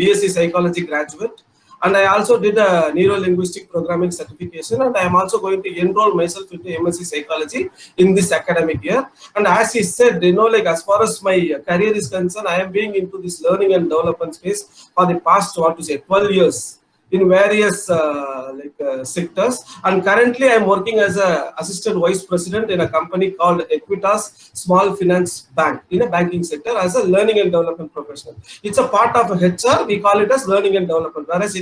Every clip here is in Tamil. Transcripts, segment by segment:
BSc Psychology graduate. And I also did a neuro-linguistic programming certification, and I am also going to enroll myself into MSc Psychology in this academic year. And as he said, like as far as my career is concerned, I am being into this learning and development space for the past 12 years in various sectors. And currently I am working as a assistant vice president in a company called Equitas Small Finance Bank in a banking sector as a learning and development professional. It's a part of HR. We call it as learning and development. Whereas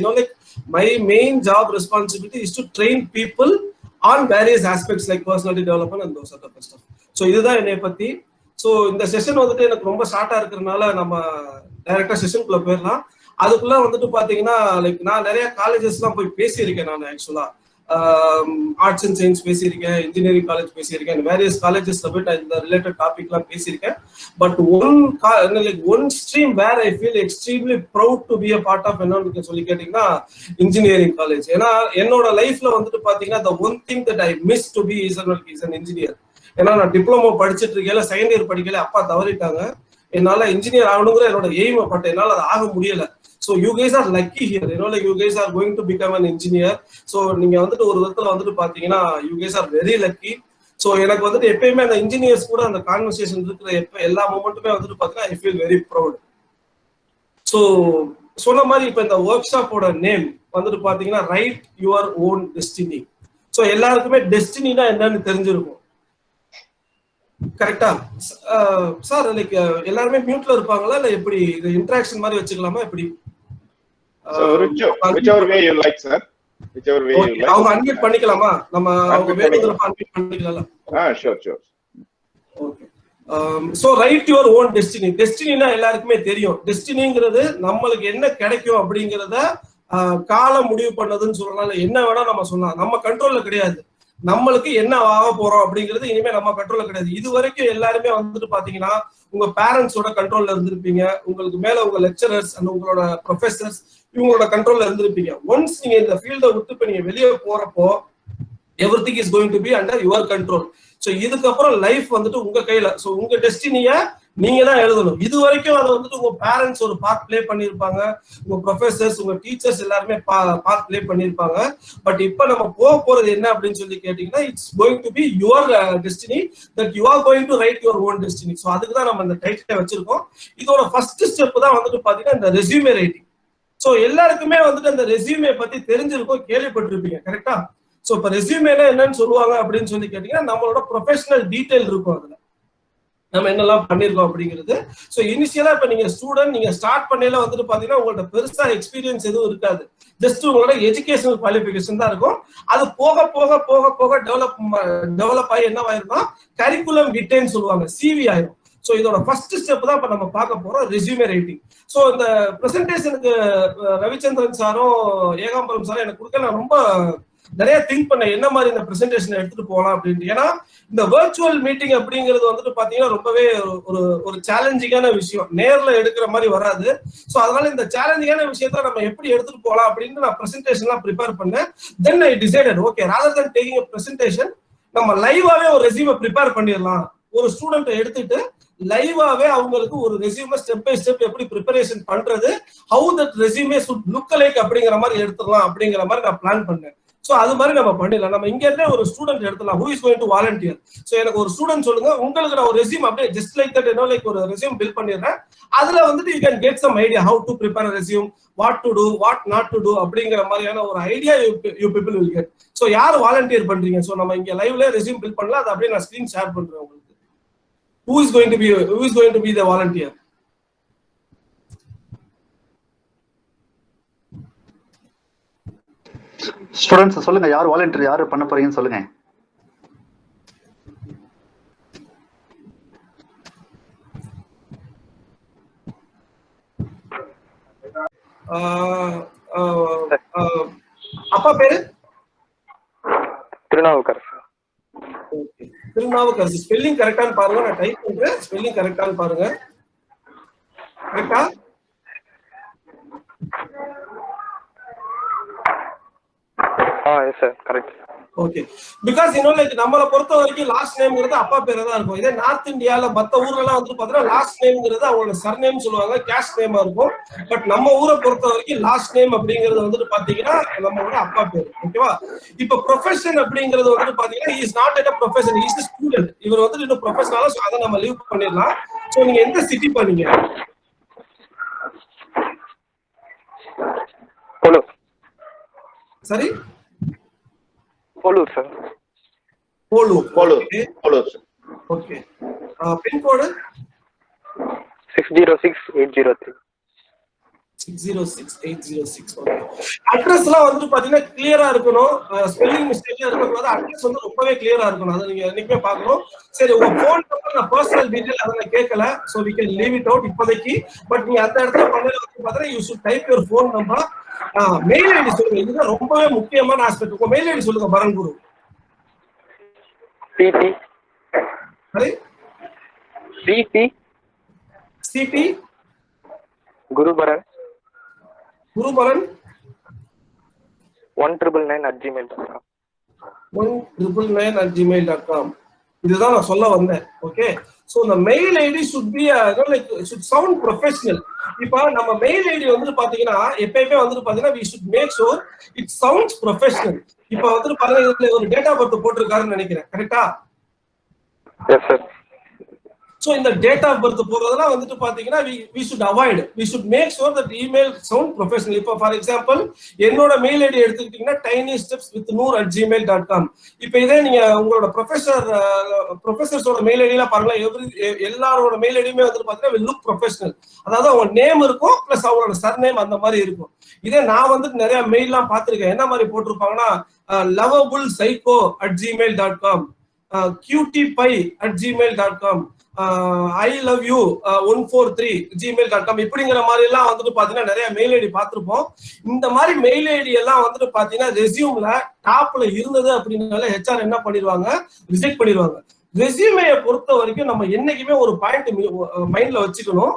my main job responsibility is to train people on various aspects like personality development and those sort of stuff. So இதுதான் என்னை பத்தி. ஸோ இந்த செஷன் வந்துட்டு எனக்கு ரொம்ப ஷார்ட்டா இருக்கிறதுனால நம்ம டைரக்டா செஷனுக்குள்ள போயிடலாம். அதுக்குள்ள வந்துட்டு பாத்தீங்கன்னா நான் நிறைய காலேஜஸ்லாம் போய் பேசியிருக்கேன். நான் ஆக்சுவலா ஆர்ட்ஸ் அண்ட் சயின்ஸ் பேசியிருக்கேன், இன்ஜினியரிங் காலேஜ் பேசியிருக்கேன், வேரியஸ் காலேஜஸ்ல போய் நான் இந்த ரிலேட்டட் டாபிக்லாம் பேசியிருக்கேன். But one stream where I feel extremely proud to be a part of என்னன்னு சொல்லி கேட்டீங்கன்னா இன்ஜினியரிங் காலேஜ். ஏன்னா என்னோட லைஃப்ல வந்துட்டு பாத்தீங்கன்னா the one thing that I miss to be is an engineer. ஏன்னா நான் டிப்ளமோ படிச்சுட்டு இருக்கேன், செகண்ட் இயர் படிக்கல, அப்பா தவறிட்டாங்க. என்னால இன்ஜினியர் ஆகணுங்கிற என்னோட எய்ம், பட் என்னால அது ஆக முடியல. So you guys are lucky here, you guys are going to become an engineer. So நீங்க வந்துட்டு ஒரு விதத்துல வந்துட்டு பாத்தீங்கன்னா you guys are very lucky. So எனக்கு வந்துட்டு எப்பயுமே அந்த இன்ஜினியர்ஸ் கூட அந்த கான்வர்சேஷன் இருக்கிற எல்லா மூமெண்ட்டுமே வந்துட்டு பாத்தீங்கன்னா I feel very proud. So சொன்ன மாதிரி இப்ப இந்த ஒர்க் ஷாப்போட நேம் வந்துட்டு பாத்தீங்கன்னா right your own destiny. So எல்லாருக்குமே டெஸ்டினினா என்னன்னு தெரிஞ்சிருக்கும், கரெக்டா சார்? லைக் எல்லாருமே மியூட்ல இருப்பாங்களா இல்ல எப்படி இது இன்டராக்ஷன் மாதிரி வச்சுக்கலாமா எப்படி? அவங்க அன்மியூட் பண்ணிக்கலாமா? நம்ம அவங்க வேணுங்கிறப்ப அன்மியூட் பண்ணிக்கலாம். Sure sure. Okay. So write your own destiny. டெஸ்டினினா எல்லாருக்குமே தெரியும். டெஸ்டினிங்கிறது நம்மளுக்கு என்ன கிடைக்கும் அப்படிங்கிறத காலம் முடிவு பண்ணதுன்னு சொல்லலாம், என்ன வேணா நம்ம சொல்லலாம். நம்ம கண்ட்ரோல்ல கிடையாது. நம்மளுக்கு என்ன ஆக போறோம் அப்படிங்கிறது இனிமே நம்ம கண்ட்ரோல்ல கிடையாது. இது வரைக்கும் எல்லாருமே வந்துட்டு பாத்தீங்கன்னா உங்க பேரண்ட்ஸோட கண்ட்ரோல்ல இருந்திருப்பீங்க, உங்களுக்கு மேல உங்க லெக்சரர்ஸ் அண்ட் உங்களோட ப்ரொஃபசர்ஸ் இவங்களோட கண்ட்ரோல்ல இருந்திருப்பீங்க. ஒன்ஸ் நீங்க இந்த ஃபீல்டை விட்டு இப்ப நீங்க வெளியே போறப்போ everything is going to be under your control. So இதுக்கப்புறம் லைஃப் வந்துட்டு உங்க கையில. ஸோ உங்க டெஸ்டினிய நீங்க தான் எழுதணும். இது வரைக்கும் அதை வந்துட்டு உங்க பேரண்ட்ஸ் ஒரு பார்ட் பிளே பண்ணிருப்பாங்க, உங்க ப்ரொஃபசர்ஸ் உங்க டீச்சர்ஸ் எல்லாருமே பார்ட் பிளே பண்ணிருப்பாங்க. பட் இப்ப நம்ம போக போறது என்ன அப்படின்னு சொல்லி கேட்டீங்கன்னா it's going to be your destiny, that you are going to right your own destiny. So அதுக்கு தான் நம்ம இந்த டைட்டிலை வச்சிருக்கோம். இதோட ஃபர்ஸ்ட் ஸ்டெப் தான் வந்துட்டு பாத்தீங்கன்னா இந்த ரெஸ்யூமே ரைட்டிங். ஸோ எல்லாருக்குமே வந்துட்டு அந்த ரெஸ்யூமே பத்தி தெரிஞ்சிருக்கும், கேள்விப்பட்டிருப்பீங்க, கரெக்டா? ஸோ இப்போ ரெஸ்யூமேல என்னன்னு சொல்லுவாங்க அப்படின்னு சொல்லி கேட்டீங்கன்னா நம்மளோட ப்ரொஃபஷனல் டீடைல் இருக்கும், அதுல நம்ம என்னெல்லாம் பண்ணிருக்கோம் அப்படிங்கிறது. ஸோ இனிஷியலா இப்ப நீங்க ஸ்டூடெண்ட், நீங்க ஸ்டார்ட் பண்ணல வந்துட்டு பாத்தீங்கன்னா உங்களோட பெருசா எக்ஸ்பீரியன்ஸ் எதுவும் இருக்காது. ஜஸ்ட் உங்களோட எஜுகேஷனல் குவாலிஃபிகேஷன் தான் இருக்கும். அது போக போக போக போக டெவலப் ஆகி என்ன ஆயிரும்னா கரிக்குலம் விட்டேன்னு சொல்லுவாங்க, சிவி ஆயிரும். ஸோ இதோட ஃபர்ஸ்ட் ஸ்டெப் தான் இப்ப நம்ம பார்க்க போறோம், ரெஸ்யூமே ரைட்டிங். ஸோ இந்த பிரசன்டேஷனுக்கு ரவிச்சந்திரன் சாரும் ஏகாம்பரம் சாரும் எனக்கு கொடுக்க நான் ரொம்ப நிறைய திங்க் பண்ண என்ன மாதிரி இந்த பிரசன்டேஷன் எடுத்துட்டு போகலாம் அப்படின்ட்டு. ஏன்னா இந்த வர்ச்சுவல் மீட்டிங் அப்படிங்கிறது வந்துட்டு பாத்தீங்கன்னா ரொம்பவே ஒரு சேலஞ்சிங்கான விஷயம், நேர்ல எடுக்கிற மாதிரி வராது. ஸோ அதனால இந்த சேலஞ்சிங்கான விஷயத்த நம்ம எப்படி எடுத்துட்டு போகலாம் அப்படின்னு நான் பிரசன்டேஷன்லாம் ப்ரிப்பேர் பண்ணேன். Then I decided okay rather than taking a presentation நம்ம லைவாவே ஒரு ரெஸ்யூமை ப்ரிப்பேர் பண்ணிடலாம். ஒரு ஸ்டூடெண்ட் எடுத்துட்டு லைவாவே அவங்களுக்கு ஒரு ரெஸ்யூமே ஸ்டெப் பை ஸ்டெப் எப்படி ப்ரிப்பரேஷன் பண்றது, how that resume should look like அப்படிங்கிற மாதிரி எடுத்துடலாம் அப்படிங்கிற மாதிரி நான் பிளான் பண்ணேன். ஸோ அது மாதிரி நம்ம பண்ணிடலாம். நம்ம இங்க இருந்தே ஒரு ஸ்டூடெண்ட் எடுத்துலாம், who is going to volunteer. So எனக்கு ஒரு ஸ்டூடெண்ட் சொல்லுங்க, உங்களுக்கு நான் ஒரு ரெஸ்யூம் அப்படியே ஜஸ்ட் லைக் தட் லைக் ஒரு ரெஸ்யூம் பில்ட் பண்ணிடுறேன். அதுல வந்துட்டு you can get some idea how to prepare resume, what to do, what not to do அப்படிங்கிற மாதிரியான ஒரு idea you people will get. So யார் வாலண்டியர் பண்றீங்க? ஸோ நம்ம இங்க லைவ்ல ரெஸ்யூம் பில்ட் பண்ணலாம், அதை அப்படியே நான் ஸ்கிரீன் ஷேர் பண்றேன் உங்களுக்கு. Who is going to be the volunteer? Students சொல்லுங்க, யார் வாலண்டியர், யாரு பண்ண போறீங்கன்னு சொல்லுங்க. அப்பா பேரு திருநாவுக்கரசு. திருநாவுக்கரசு. ஸ்பெல்லிங் கரெக்டான்னு பாருங்க, நான் டைப் பண்றேன். ஸ்பெல்லிங் கரெக்டான்னு பாருங்க. கரெக்டா? Yes sir, correct. Okay, because like நம்மளை பொறுத்த வரைக்கும் லாஸ்ட் நேம்ங்கிறது அப்பா பேரை தான் இருக்கும். இதே நார்த் இந்தியால மத்த ஊர்ல எல்லாம் வந்து பாத்தீங்கன்னா லாஸ்ட் நேம்ங்கிறது அவங்களோட சர்நேம் சொல்லுவாங்க, கேஸ்ட் நேமா இருக்கும். பட் நம்ம ஊரை பொறுத்த வரைக்கும் லாஸ்ட் நேம் அப்படிங்கிறது வந்துட்டு பாத்தீங்கன்னா நம்மளோட அப்பா பேர். ஓகேவா? இப்ப ப்ரொஃபஷன் அப்படிங்கிறது வந்துட்டு பாத்தீங்கன்னா is not yet a profession, is student. இவர் வந்துட்டு இன்னும் ப்ரொஃபஷனலா, அதை நம்ம லீவ் பண்ணிடலாம். சோ நீங்க எந்த சிட்டி பண்ணீங்க? சரி, Polur sir. Polur. Polur. Okay, pincode 606803. 606806. Okay, address எல்லாம் வந்து பாத்தீங்கன்னா கிளியரா இருக்கணும், ஸ்பெல்லிங் மிஸ்டேக் இருக்கக்கூடாது. அட்ரஸ் வந்து ரொம்பவே கிளியரா இருக்கணும், அதை நீங்க என்னைக்குமே பார்க்கணும். சரி, உங்க போன் நம்பர் நான் பர்சனல் டீடைல் அதை நான் கேட்கல, so we can leave it out இப்போதைக்கு. பட் நீங்க அந்த இடத்துல பண்ணல வந்து பாத்தீங்கன்னா you should type your phone number. Mail ID சொல்லுங்க, இதுதான் ரொம்பவே முக்கியமான ஆஸ்பெக்ட். உங்க மெயில் ஐடி சொல்லுங்க பரன் குரு. பிபி சரி, பிபி சிபி குருபரன் 1999@gmail.com. 1999@gmail.com. இதுதான் நான் சொல்ல வந்தேன். Okay, so the mail id should be like should sound professional. இப்ப நம்ம மெயில் ஐடி வந்து பாத்தீங்கன்னா எப்பயுமே வந்து பாத்தீங்கன்னா we should make sure it sounds professional. இப்ப வந்து பாருங்க, இதுல ஒரு டேட் ஆஃப் பர்த் போட்டிருக்காருன்னு நினைக்கிறேன், கரெக்டா? Yes sir. So இந்த டேட் ஆஃப் பர்த் போடுறதெல்லாம் வந்துட்டு பாத்தீங்கன்னா we should avoid, we should make sure that email sound professional. இப்போ ஃபார் எக்ஸாம்பிள் என்னோட மெயில் ஐடி எடுத்துக்கிட்டீங்கன்னா tinystepswithnoor@gmail.com. இப்போ இதே நீங்க உங்களோட ப்ரொஃபசர்ஸோட மெயில் ஐடியில பாருங்க, எல்லாரோட மெயில் ஐடியுமே வந்துட்டு பாத்தீங்கன்னா will look professional. அதாவது அவங்க நேம் இருக்கும் பிளஸ் அவங்களோட சர்நேம் அந்த மாதிரி இருக்கும். இதே நான் வந்துட்டு நிறைய மெயில்லாம் பார்த்திருக்கேன், என்ன மாதிரி போட்டிருப்பாங்கன்னா lovablepsycho@gmail.com, qtpie@gmail.com, I love you 143@gmail.com இப்படிங்கிற மாதிரி எல்லாம் வந்துட்டு பாத்தீங்கன்னா நிறைய மெயில் ஐடி பார்த்திருப்போம். இந்த மாதிரி மெயில் ஐடி எல்லாம் வந்துட்டு பாத்தீங்கன்னா ரெஸ்யூம்ல டாப்ல இருந்தது அப்படின்னால ஹெச்ஆர் என்ன பண்ணிடுவாங்க, ரிஜெக்ட் பண்ணிடுவாங்க. ரெஸ்யூமையை பொறுத்த வரைக்கும் நம்ம என்னைக்குமே ஒரு பாயிண்ட் மைண்ட்ல வச்சுக்கணும்,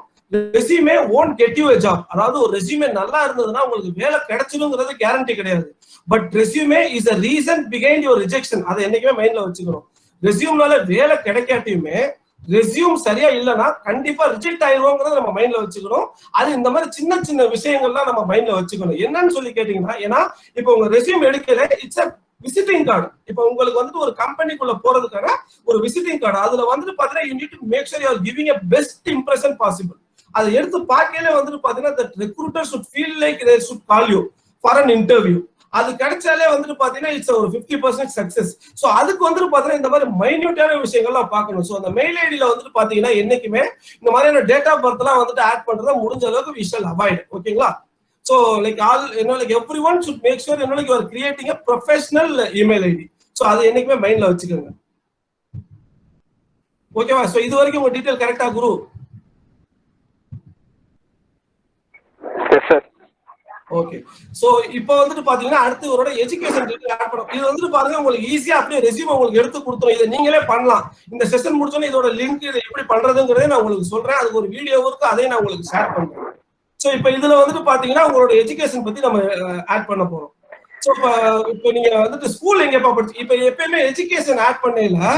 resume won't get you a job. அதாவது ஒரு ரெஸ்யூமே நல்லா இருந்ததுன்னா உங்களுக்கு வேலை கிடைச்சிடுங்கிறது கேரண்டி கிடையாது. But resume is a reason behind your rejection. அதை என்னைக்குமே மைண்ட்ல வச்சுக்கணும். ரெஸ்யூம்னால வேலை கிடைக்காட்டியுமே ரெஸ்யூம் சரியா இல்லைன்னா கண்டிப்பா ரிஜெக்ட் ஆயிடுவோங்கிறத நம்ம மைண்ட்ல வச்சுக்கணும். அது இந்த மாதிரி சின்ன சின்ன விஷயங்கள்லாம் நம்ம மைண்ட்ல வச்சுக்கணும். என்னன்னு சொல்லி கேட்டீங்கன்னா, ஏன்னா இப்போ உங்க ரெஸ்யூம் எடுக்கல, இட்ஸ் அ விசிட்டிங் கார்டு. இப்போ உங்களுக்கு வந்துட்டு ஒரு கம்பெனிக்குள்ள போறதுக்கான ஒரு விசிட்டிங் கார்டு. அதுல வந்துட்டு பாத்தீங்கன்னா you need to make sure you are giving a best impression possible. அதை எடுத்து பார்க்கல வந்துட்டு பாத்தீங்கன்னா the recruiter should feel like they should call you for an interview. அது கிடைச்சாலே வந்துட்டு பாத்தீங்கன்னா இட்ஸ் ஒரு 50% சக்சஸ். சோ அதுக்கு வந்துட்டு பாத்தீங்கன்னா இந்த மாதிரி மைன்யூட்டான விஷயங்கள்லாம் பார்க்கணும். சோ அந்த மெயில் ஐடியில வந்துட்டு பாத்தீங்கன்னா என்னைக்குமே இந்த மாதிரியான டேட் ஆஃப் பர்த் எல்லாம் வந்துட்டு ஆட் பண்றத முடிஞ்ச அளவுக்கு we shall avoid. ஓகேங்களா? So like all like everyone should make sure like you are creating a professional email ID. So அது என்னைக்குமே மைண்ட்ல வச்சுக்கோங்க. ஓகேவா? சோ இது வரைக்கும் உங்க டீடைல் கரெக்டா Guru? Yes sir. Okay, so இப்போ வந்துட்டு பாத்தீங்கன்னா அடுத்து இவரோட எஜுகேஷன் டீடைல் ஆட் பண்ணும். இது வந்துட்டு பாருங்க உங்களுக்கு ஈஸியா அப்படியே ரெஸ்யூம் உங்களுக்கு எடுத்து கொடுத்துரும். இதை நீங்களே பண்ணலாம். இந்த செஷன் முடிச்சோன்னே இதோட லிங்க் இதை எப்படி பண்றதுங்கிறதே நான் உங்களுக்கு சொல்றேன். அதுக்கு ஒரு வீடியோ இருக்கு, அதையும் நான் உங்களுக்கு ஷேர் பண்றேன். சோ இப்போ இதுல வந்துட்டு பாத்தீங்கன்னா உங்களோட எஜுகேஷன் பத்தி நம்ம ஆட் பண்ண போறோம். சோ இப்போ நீங்க வந்துட்டு ஸ்கூல் எங்கப்பா படிச்சு, இப்போ எப்பயுமே எஜுகேஷன் ஆட் பண்ணல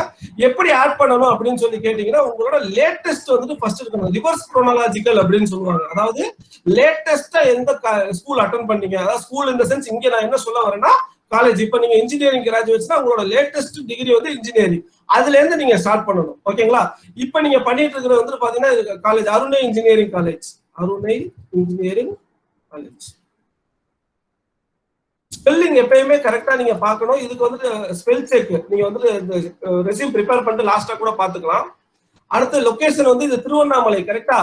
எப்படி ஆட் பண்ணணும் அப்படின்னு சொல்லி கேட்டீங்கன்னா உங்களோட லேட்டஸ்ட் வந்துட்டு ஃபர்ஸ்ட் இருக்கணும். ரிவர்ஸ் குரோனாலஜிக்கல் அப்படின்னு சொல்லுவாங்க. அதாவது லேட்டஸ்டா எந்த ஸ்கூல் அட்டெண்ட் பண்ணீங்க, அதாவது ஸ்கூல் இந்த சென்ஸ் இங்க நான் என்ன சொல்ல வரேன்னா காலேஜ். இப்போ நீங்க இன்ஜினியரிங் கிராஜுவேட்ஸ்னா உங்களோட லேட்டஸ்ட் டிகிரி வந்து இன்ஜினியரிங், அதுல இருந்து நீங்க ஸ்டார்ட் பண்ணணும். ஓகேங்களா? இப்போ நீங்க பண்ணிட்டு இருக்கிறது வந்துட்டு பாத்தீங்கன்னா காலேஜ் அருணை இன்ஜினியரிங் காலேஜ், அருணை இன்ஜினியரிங் காலேஜ். ஸ்பெல்லிங் எப்பயுமே கரெக்டா நீங்க பார்க்கணும். இதுக்கு வந்து ஸ்பெல் செக் நீங்க வந்து ரெஸ்யூம் ப்ரிப்பேர் பண்ணிட்டு லாஸ்டா கூட பாத்துக்கலாம். அடுத்த லொகேஷன் வந்து இது திருவண்ணாமலை, கரெக்டா?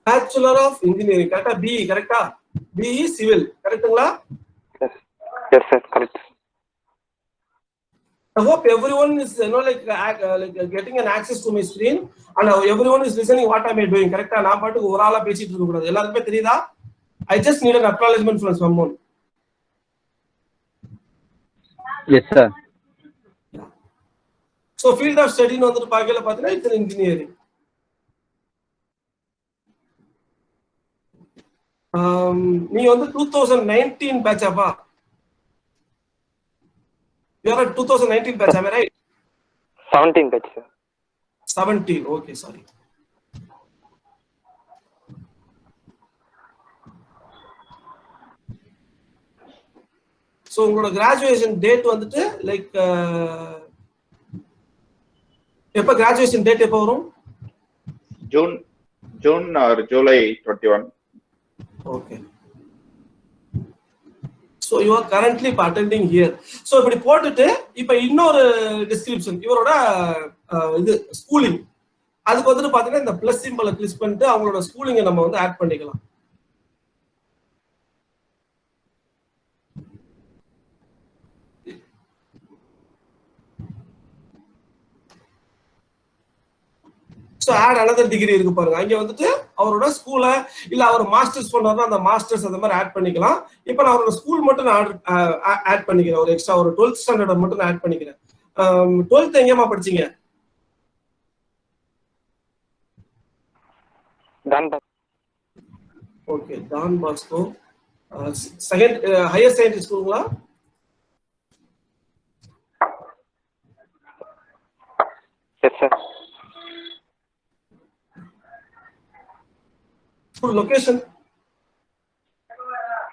பேச்சுலர் ஆஃப் இன்ஜினியரிங், கரெக்டா? பிஇ, கரெக்டா? பிஇ சிவில், கரெக்ட்டுங்களா? Yes sir, correct. I hope everyone is getting an access to my screen and everyone is listening what am I doing. Correct? நான் பாட்டுக்கு ஒரு ஆளா பேசிட்டு இருக்க கூடாது. எல்லாருக்குமே தெரியுதா? I just need an acknowledgement from someone. Yes, sir. So field of study னு வந்து பாக்கல பாத்தீங்கன்னா it's an engineering. நீ வந்து 2019 batch அப்பா? You are a 2019 batch, am I right? 17 batch, sir. 17, okay, sorry. So உங்களோட graduation date வந்துட்டு like எப்ப graduation date எப்ப வரும்? June or July 21. Okay. So you are currently attending here. So இப்படி போட்டுட்டு இப்ப இன்னொரு டிஸ்கிரிப்ஷன் இவரோட இது ஸ்கூலிங் அதுக்கு வந்துட்டு பாத்தீங்கன்னா இந்த பிளஸ் சிம்பலை கிளிக் பண்ணிட்டு அவங்களோட ஸ்கூலிங்கை நம்ம வந்து ஆட் பண்ணிக்கலாம். So add another degree இருக்கு பாருங்க. அங்க வந்துட்டு அவரோட ஸ்கூல இல்ல அவர் மாஸ்டர்ஸ் பண்ணாருன்னா அந்த மாஸ்டர்ஸ் அந்த மாதிரி ஆட் பண்ணிக்கலாம். இப்போ நான் அவரோட ஸ்கூல் மட்டும் நான் ஆட் பண்ணிக்கிறேன். ஒரு எக்ஸ்ட்ரா ஒரு 12th ஸ்டாண்டர்ட் மட்டும் நான் ஆட் பண்ணிக்கிறேன். 12th எங்கேமா படிச்சீங்க? Okay, Don Bosco. Second higher secondary ஸ்கூலுங்களா? Yes, sir. School location?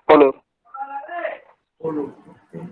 Follow. Okay.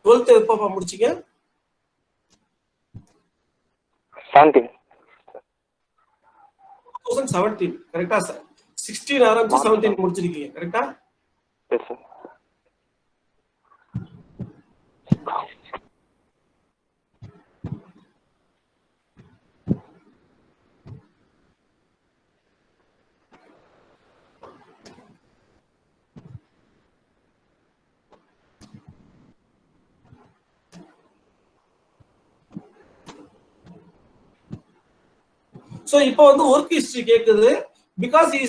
Twelfth எப்போ முடிச்சீங்க? 17. 2017 கரெக்டா சார்? 16 ஆரம்பிச்சு 17 முடிச்சிருக்கீங்க கரெக்டா? Yes, sir. So இப்போ வந்து work history கேக்குது. Because he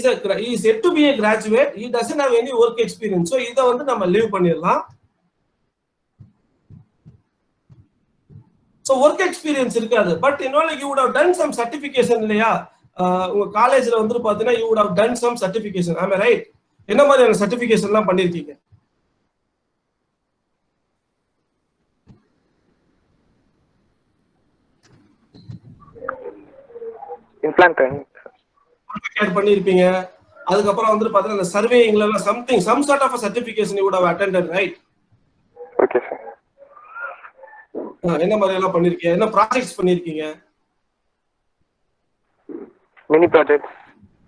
is yet to be a graduate, he doesn't have any work experience. So இத வந்து நம்ம லீவ் பண்ணிரலாம். So work experience இருக்காது. But you know like you would have done some certification இல்லையா? உங்க காலேஜ்ல வந்து பாத்தீங்கன்னா you would have done some certification. Am I right? என்ன மாதிரியான சர்டிஃபிகேஷன்லாம் பண்ணிருக்கீங்க? Implant training. பண்ணிருப்பீங்க. அதுக்கப்புறம் வந்து பாத்தீங்கன்னா அந்த சர்வேயிங்ல some sort of a certification you would have attended, right? Okay, sir. என்ன மாதிரி எல்லாம் பண்ணிருக்கீங்க? என்ன ப்ராஜெக்ட்ஸ் பண்ணிருக்கீங்க? Mini projects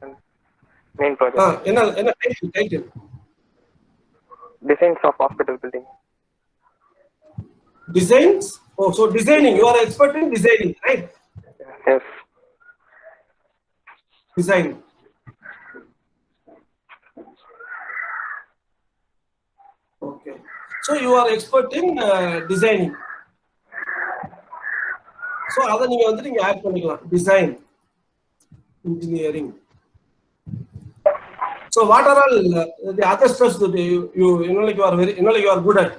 and main projects. என்ன title? Designs of hospital building. Designs? Oh, so designing. You are expert in designing, right? Yes. Design. Okay. So you are expert in designing. So அத நீங்க வந்து நீங்க ஆட் பண்ணிக்கலாம். Design, engineering. So what are all the other stuff that you know like you are good at?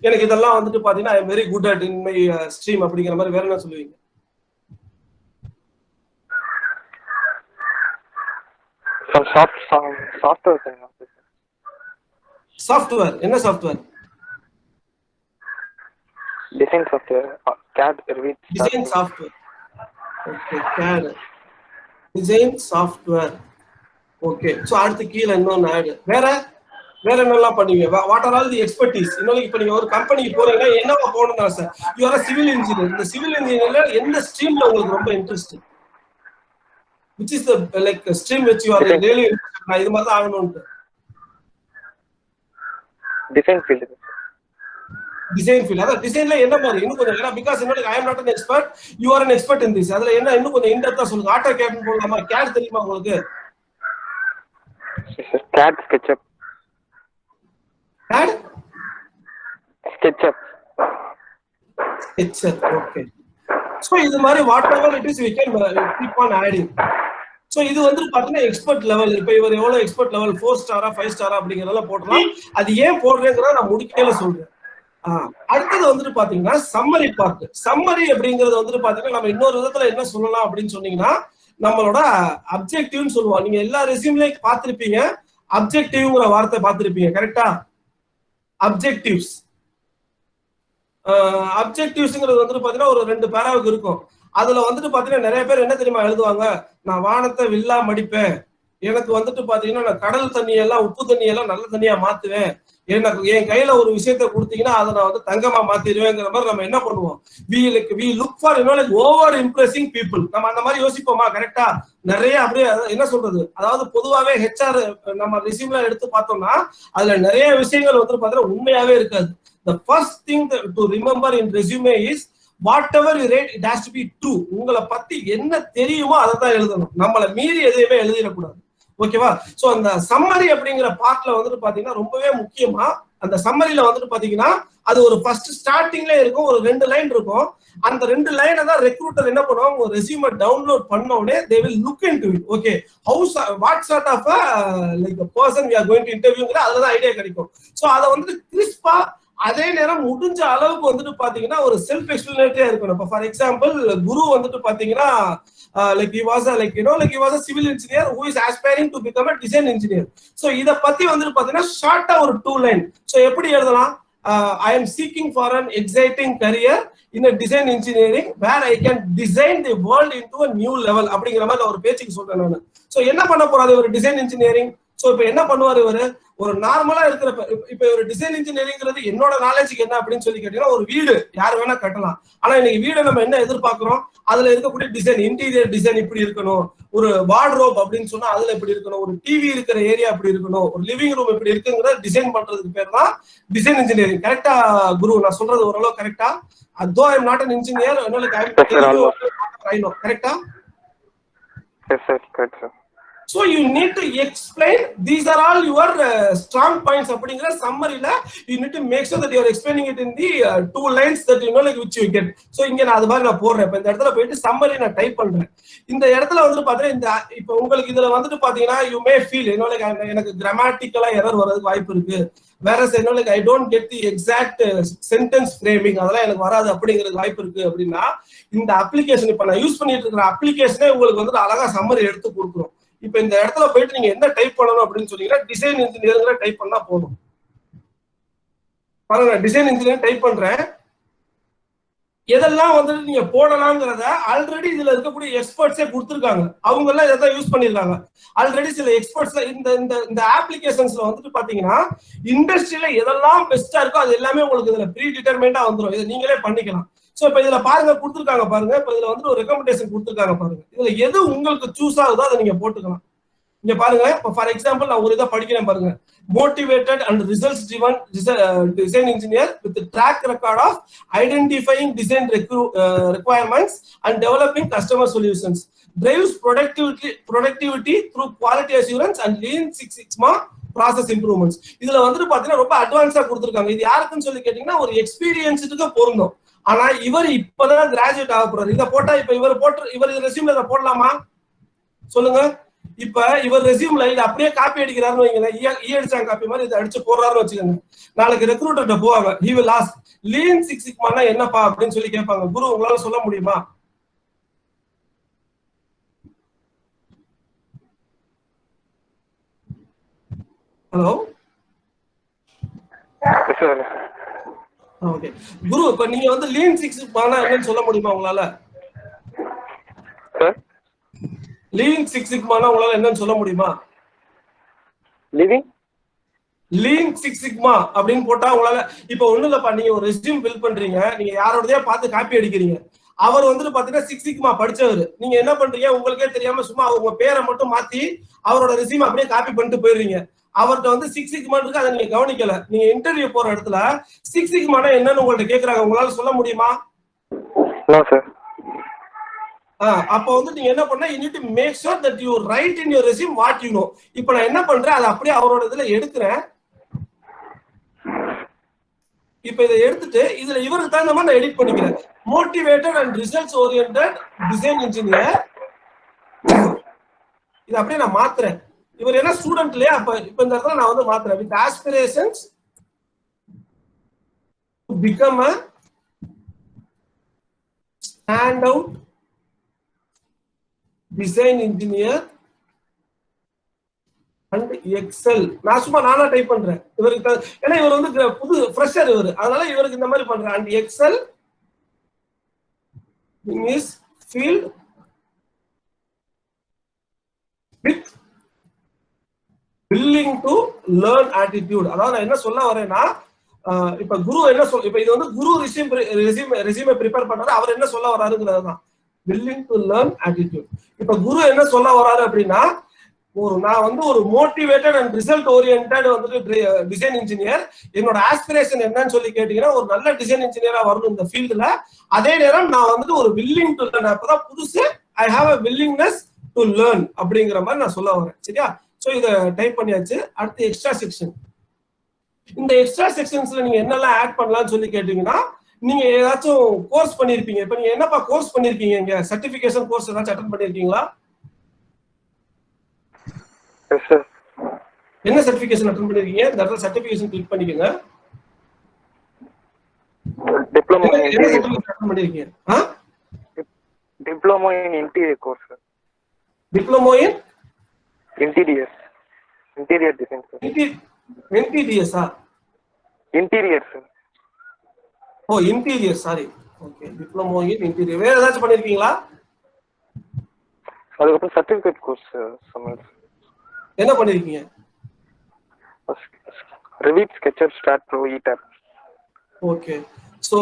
எனக்கு இதெல்லாம் வந்துட்டு பாத்தீங்கன்னா I am very good at in my stream அப்படிங்கிற மாதிரி வேற என்ன சொல்லுவீங்க? Some software thing. Software. என்ன software? Design software. CAD, Revit. Design software. Okay, CAD. Design software. Okay. So அடுத்து கீழ இன்னொன்னு ஆட். வேற வேற என்னெல்லாம் பண்ணுவீங்க? What are all the expertise? இன்னொரு இப்ப நீங்க ஒரு கம்பெனிக்கு போறீங்கன்னா என்னவா போகணும்னா sir, you are civil engineer. இந்த சிவில் இன்ஜினியர்ல எந்த ஸ்ட்ரீம்ல உங்களுக்கு ரொம்ப interest? Which is the like stream which you are really interested? நான் இது மாதிரி தான் ஆகணும்னு. Design field. Design field. அதான் டிசைன்ல என்ன மாதிரி இன்னும் கொஞ்சம், ஏன்னா பிகாஸ் என்னோட I am not an expert, you are an expert in this. அதுல என்ன இன்னும் கொஞ்சம் இன்டெப்தா சொல்லுங்க. ஆட்டோ கேட் போடலாமா? கேட் தெரியுமா உங்களுக்கு? CAD SketchUp. CAD SketchUp. SketchUp. Okay. So இது மாதிரி whatever it is we can keep on adding. So இது வந்து பாத்தீங்கன்னா எக்ஸ்பர்ட் லெவல். இப்ப இவர் எவ்வளவு எக்ஸ்பர்ட் லெவல், 4 ஸ்டாரா 5 ஸ்டாரா அப்படிங்கறதெல்லாம் போடலாம். அது ஏன் போடுறேங்கறத நான் முடிக்கல சொல்றேன். அடுத்தது வந்துட்டு பாத்தீங்கன்னா சம்மரி பார்ட். சம்மரி அப்படிங்கறது வந்துட்டு பாத்தீங்கன்னா நம்ம இன்னொரு விதத்துல என்ன சொல்லலாம் அப்படின்னு சொன்னீங்கன்னா நம்மளோட அப்ஜெக்டிவ்னு சொல்லுவோம். நீங்க எல்லா ரெஸ்யூம்லயும் பார்த்திருப்பீங்க, அப்ஜெக்டிவ்ங்கிற வார்த்தை பார்த்திருப்பீங்க. கரெக்டா? அப்ஜெக்டிவ்ஸ். அப்ஜெக்டிவ்ஸ்ங்கிறது வந்துட்டு பாத்தீங்கன்னா ஒரு 2 பேராவுக்கு இருக்கும். அதுல வந்துட்டு பாத்தீங்கன்னா நிறைய பேர் என்ன தெரியுமா எழுதுவாங்க, நான் வானத்தை வில்லா மடிப்பேன், எனக்கு வந்துட்டு பாத்தீங்கன்னா நான் கடல் தண்ணி எல்லாம் உப்பு தண்ணி எல்லாம் நல்ல தண்ணியா மாத்துவேன், எனக்கு என் கையில ஒரு விஷயத்த கொடுத்தீங்கன்னா அதை நான் வந்து தங்கமா மாத்திடுவேங்கிற மாதிரி நம்ம என்ன பண்ணுவோம், we look for over impressing people. நம்ம அந்த மாதிரி யோசிப்போமா? கரெக்டா? நிறைய அப்படியே என்ன சொல்றது, அதாவது பொதுவாவே HR நம்ம ரெஸ்யூம்ல எடுத்து பார்த்தோம்னா அதுல நிறைய விஷயங்கள் வந்து பாத்தீங்கன்னா உண்மையாவே இருக்காது. The first thing to remember in resume is whatever you write, it has to be true. உங்களை பத்தி என்ன தெரியுமோ அதை தான் எழுதணும். நம்மளை மீறி எதையுமே எழுதிடக்கூடாது. ஓகேவா? சோ அந்த சம்மரி அப்படிங்கிற பார்ட்ல வந்துட்டு பாத்தீங்கன்னா ரொம்பவே முக்கியமா அந்த சம்மரியில வந்துட்டு பாத்தீங்கன்னா அது ஒரு ஃபர்ஸ்ட் ஸ்டார்டிங்ல இருக்கும், ஒரு 2 லைன் இருக்கும். அந்த 2 லைனை தான் ரெக்ரூட்டர் என்ன பண்ணுவாங்க, ஒரு ரெஸ்யூமை டவுன்லோட் பண்ண உடனே they will look into it. Okay, what sort of like a person we are going to interviewங்கிற அதுல தான் ஐடியா கிடைக்கும். சோ அதை வந்துட்டு கிறிஸ்பா அதே நேரம் முடிஞ்ச அளவுக்கு வந்துட்டு பாத்தீங்கன்னா ஒரு செல்ஃப் எக்ஸ்பிளனேட்டரியா இருக்கணும். இப்போ ஃபார் எக்ஸாம்பிள் குரு வந்துட்டு பாத்தீங்கன்னா he was a civil engineer who is aspiring to become a design engineer. So இத பத்தி வந்துட்டு பாத்தீங்கன்னா ஷார்ட்டா ஒரு 2 லைன். சோ எப்படி எழுதலாம்? I am seeking for an exciting career in a design engineering where I can design the world into a new level அப்படிங்கிற மாதிரி ஒரு பேச்சுக்கு சொல்றேன் நான். சோ என்ன பண்ண போறாரு ஒரு டிசைன் இன்ஜினியரிங்? சோ இப்ப என்ன பண்ணுவாரு இவரு, ஒரு நார்மலா இருக்கிற இப்ப ஒரு டிசைன் இன்ஜினியரிங்கிறது என்னோட நாலேஜுக்கு என்ன அப்படின்னு சொல்லி கேட்டீங்கன்னா ஒரு வீடு யார் வேணா கட்டலாம். ஆனா இன்னைக்கு வீடை நம்ம என்ன எதிர்பார்க்கிறோம், அதுல இருக்கக்கூடிய டிசைன், இன்டீரியர் டிசைன் இப்படி இருக்கணும், ஒரு வார்ட்ரோப் அப்படின்னு சொன்னா அதுல இப்படி இருக்கணும், ஒரு டிவி இருக்கிற ஏரியா இப்படி இருக்கணும், ஒரு லிவிங் ரூம் இப்படி இருக்குங்கிற டிசைன் பண்றதுக்கு பேர் தான் டிசைன் இன்ஜினியரிங். கரெக்டா குரு? நான் சொல்றது ஓரளவு கரெக்டா? அதோ I am not an engineer, I know. கரெக்டா? Yes sir, correct sir. So you need to explain these are all your strong points அப்படிங்கற சம்மரியில you need to make sure that you are explaining it in the 2 lines that which you get. So இங்க நான் அது மாதிரி நான் போடுறேன். இப்ப இந்த இடத்துல போயிட்டு சம்மரி நான் டைப் பண்றேன். இந்த இடத்துல வந்துட்டு பாத்தீங்கன்னா இந்த இப்ப உங்களுக்கு இதுல வந்துட்டு பாத்தீங்கன்னா you may feel எனக்கு கிராமட்டிக்கலா எரர் வரதுக்கு வாய்ப்பு இருக்கு, வேற I don't get the exact sentence framing, அதெல்லாம் எனக்கு வராது அப்படிங்கிறது வாய்ப்பு இருக்கு அப்படின்னா இந்த அப்ளிகேஷன் இப்ப நான் யூஸ் பண்ணிட்டு இருக்கிற அப்ளிகேஷனே உங்களுக்கு வந்துட்டு அழகா சம்மரி எடுத்து கொடுக்குறோம். இப்ப இந்த இடத்துல போயிட்டு நீங்க என்ன டைப் பண்ணணும் அப்படின்னு சொன்னீங்கன்னா டிசைன் இன்ஜினியர் டைப் பண்ணா போதும். பாருங்க, டிசைன் இன்ஜினியர் டைப் பண்றேன். எதெல்லாம் வந்துட்டு நீங்க போடலாம்ங்கிறத ஆல்ரெடி இதுல இருக்கக்கூடிய எக்ஸ்பர்ட்ஸே கொடுத்துருக்காங்க. அவங்க எல்லாம் இதான் யூஸ் பண்ணிருக்காங்க. ஆல்ரெடி சில எக்ஸ்பர்ட்ஸ்ல இந்த அப்ளிகேஷன்ஸ்ல வந்துட்டு பாத்தீங்கன்னா இண்டஸ்ட்ரியில எதெல்லாம் பெஸ்டா இருக்கோ அது எல்லாமே உங்களுக்கு இதுல ப்ரீ டிட்டர்மைண்டா வந்துடும். இதை நீங்களே பண்ணிக்கலாம். சோ இப்ப இதுல பாருங்க கொடுத்துருக்காங்க பாருங்க. இப்ப இதுல வந்து ஒரு ரெக்கமெண்டேஷன் கொடுத்துருக்காங்க பாருங்க. இதுல எது உங்களுக்கு சூஸ் ஆகுதோ அதை நீங்க போட்டுக்கலாம். இங்க பாருங்க, இப்ப ஃபார் எக்ஸாம்பிள் நான் ஒரு இதை படிக்கிறேன் பாருங்க. motivated and results driven design engineer with a track record of identifying design requirements and developing customer solutions, drives productivity through quality assurance and lean six sigma process improvements. இதுல வந்துட்டு பாத்தீங்கன்னா ரொம்ப அட்வான்ஸா கொடுத்துருக்காங்க. இது யாருக்குன்னு சொல்லி கேட்டீங்கன்னா ஒரு எக்ஸ்பீரியன்ஸுக்கு பொருந்தும். ஆனா இவர் இப்பதான் கிராஜுவேட் ஆக போறாரு. இதை போட்டா இப்ப இவர் ரெஸ்யூம்ல இதை போடலாமா சொல்லுங்க? இப்ப இவர் ரெஸ்யூம்ல இதை அப்படியே காப்பி அடிக்கிறாருன்னு வைங்களேன், அடிச்சாங்க காப்பி மாதிரி இதை அடிச்சு போடுறாருன்னு வச்சுக்கோங்க. நாளைக்கு ரெக்ரூட்டர்கிட்ட போவாங்க, he will ask lean six sigma என்னப்பா அப்படின்னு சொல்லி கேட்பாங்க. குரு உங்களால சொல்ல முடியுமா? ஹலோ ஓகே குரு, இப்ப நீங்க வந்து லீன் சிக்ஸ் சிக்மா என்னன்னு சொல்ல முடியுமா உங்களால? லீன் சிக்ஸ் சிக்மா உங்களால என்னன்னு சொல்ல முடியுமா? லீன் சிக்ஸ் சிக்மா அப்படின்னு போட்டா உங்களால இப்ப ஒண்ணு இல்லப்பா, நீங்க ஒரு ரெஸ்யூம் பில்ட் பண்றீங்க, நீங்க யாரோடதே பார்த்து காப்பி அடிக்கிறீங்க. அவர் வந்துட்டு பாத்தீங்கன்னா சிக்ஸ் சிக்மா படிச்சவர், நீங்க என்ன பண்றீங்க உங்களுக்கே தெரியாம சும்மா உங்க பேரை மட்டும் மாத்தி அவரோட ரெஸ்யூம் அப்படியே காப்பி பண்ணிட்டு போயிடுறீங்க. அவர்கிட்ட வந்து சிக்ஸ் சிக்மா இருக்கு, அதை நீங்க கவனிக்கல. நீங்க இன்டர்வியூ போற இடத்துல சிக்ஸ் சிக்மானா என்னன்னு உங்கள்ட்ட கேக்குறாங்க, உங்களால சொல்ல முடியுமா? No sir. அப்போ வந்து நீங்க என்ன பண்ணா, you need to make sure that you write in your resume what you know. இப்போ நான் என்ன பண்றேன், அதை அப்படியே அவரோட இதுல எடுக்கிறேன். இப்போ இதை எடுத்துட்டு இதுல இவருக்கு தகுந்த மாதிரி நான் எடிட் பண்ணிக்கிறேன். Motivated and results oriented design engineer, இதை அப்படியே நான் மாத்துறேன். இவர் என்ன ஸ்டூடெண்ட் இல்லையா, அப்ப இப்ப இந்த இடத்துல நான் வந்து மாத்துறேன். With aspirations to become a stand out design engineer and excel. நான் சும்மா நானா டைப் பண்றேன் இவருக்கு, ஏன்னா இவர் வந்து புது ஃப்ரெஷர் இவர், அதனால இவருக்கு இந்த மாதிரி பண்றேன். And XL in his field with willing to learn attitude. அதாவது நான் என்ன சொல்ல வரேன்னா, இப்ப குரு என்ன சொல்ல, இப்ப இது வந்து குரு ரெஸ்யூமே ப்ரிப்பேர் பண்றாரு, அவர் என்ன சொல்ல வராருங்கிறது தான் willing to learn attitude. இப்ப குரு என்ன சொல்ல வராரு அப்படின்னா, நான் வந்து ஒரு மோட்டிவேட்டட் அண்ட் ரிசல்ட் ஓரியன்டட் வந்துட்டு டிசைன் இன்ஜினியர், என்னோட ஆஸ்பிரேஷன் என்னன்னு சொல்லி கேட்டீங்கன்னா ஒரு நல்ல டிசைன் இன்ஜினியரா வரணும் இந்த ஃபீல்டுல. அதே நேரம் நான் வந்துட்டு ஒரு willing to learn, அப்பதான் புதுசு, I have a willingness to learn அப்படிங்கிற மாதிரி நான் சொல்ல வரேன். சரியா? சோ இத டைப் பண்ணியாச்சு. அடுத்து எக்ஸ்ட்ரா செக்ஷன். இந்த எக்ஸ்ட்ரா செக்ஷன்ஸ்ல நீங்க என்னெல்லாம் ஆட் பண்ணலாம்னு சொல்லி கேட்டீங்கன்னா, நீங்க ஏதாச்சும் கோர்ஸ் பண்ணிருப்பீங்க. இப்ப நீங்க என்னப்பா கோர்ஸ் பண்ணிருக்கீங்க, இங்க சர்டிபிகேஷன் கோர்ஸ் ஏதாச்சும் அட்டெண்ட் பண்ணிருக்கீங்களா? Yes sir. என்ன சர்டிபிகேஷன் அட்டெண்ட் பண்ணிருக்கீங்க? இந்த இடத்துல சர்டிபிகேஷன் கிளிக் பண்ணிக்கங்க. டிப்ளமோ என்ன சர்டிபிகேஷன் அட்டெண்ட் பண்ணிருக்கீங்க? Diploma in interior course sir. Diploma in interior design sir. என்டிடிஎஸ்ஆ? Interior sir. Oh interior, sorry. Okay, diploma in interior. வேற ஏதாச்சும் பண்ணிருக்கீங்களா? அதுக்கப்புறம் சர்டிஃபிகேட் கோர்ஸ் சமையல். என்ன பண்ணிருக்கீங்க? Revit, SketchUp, STAAD Pro, ETABS. Okay, so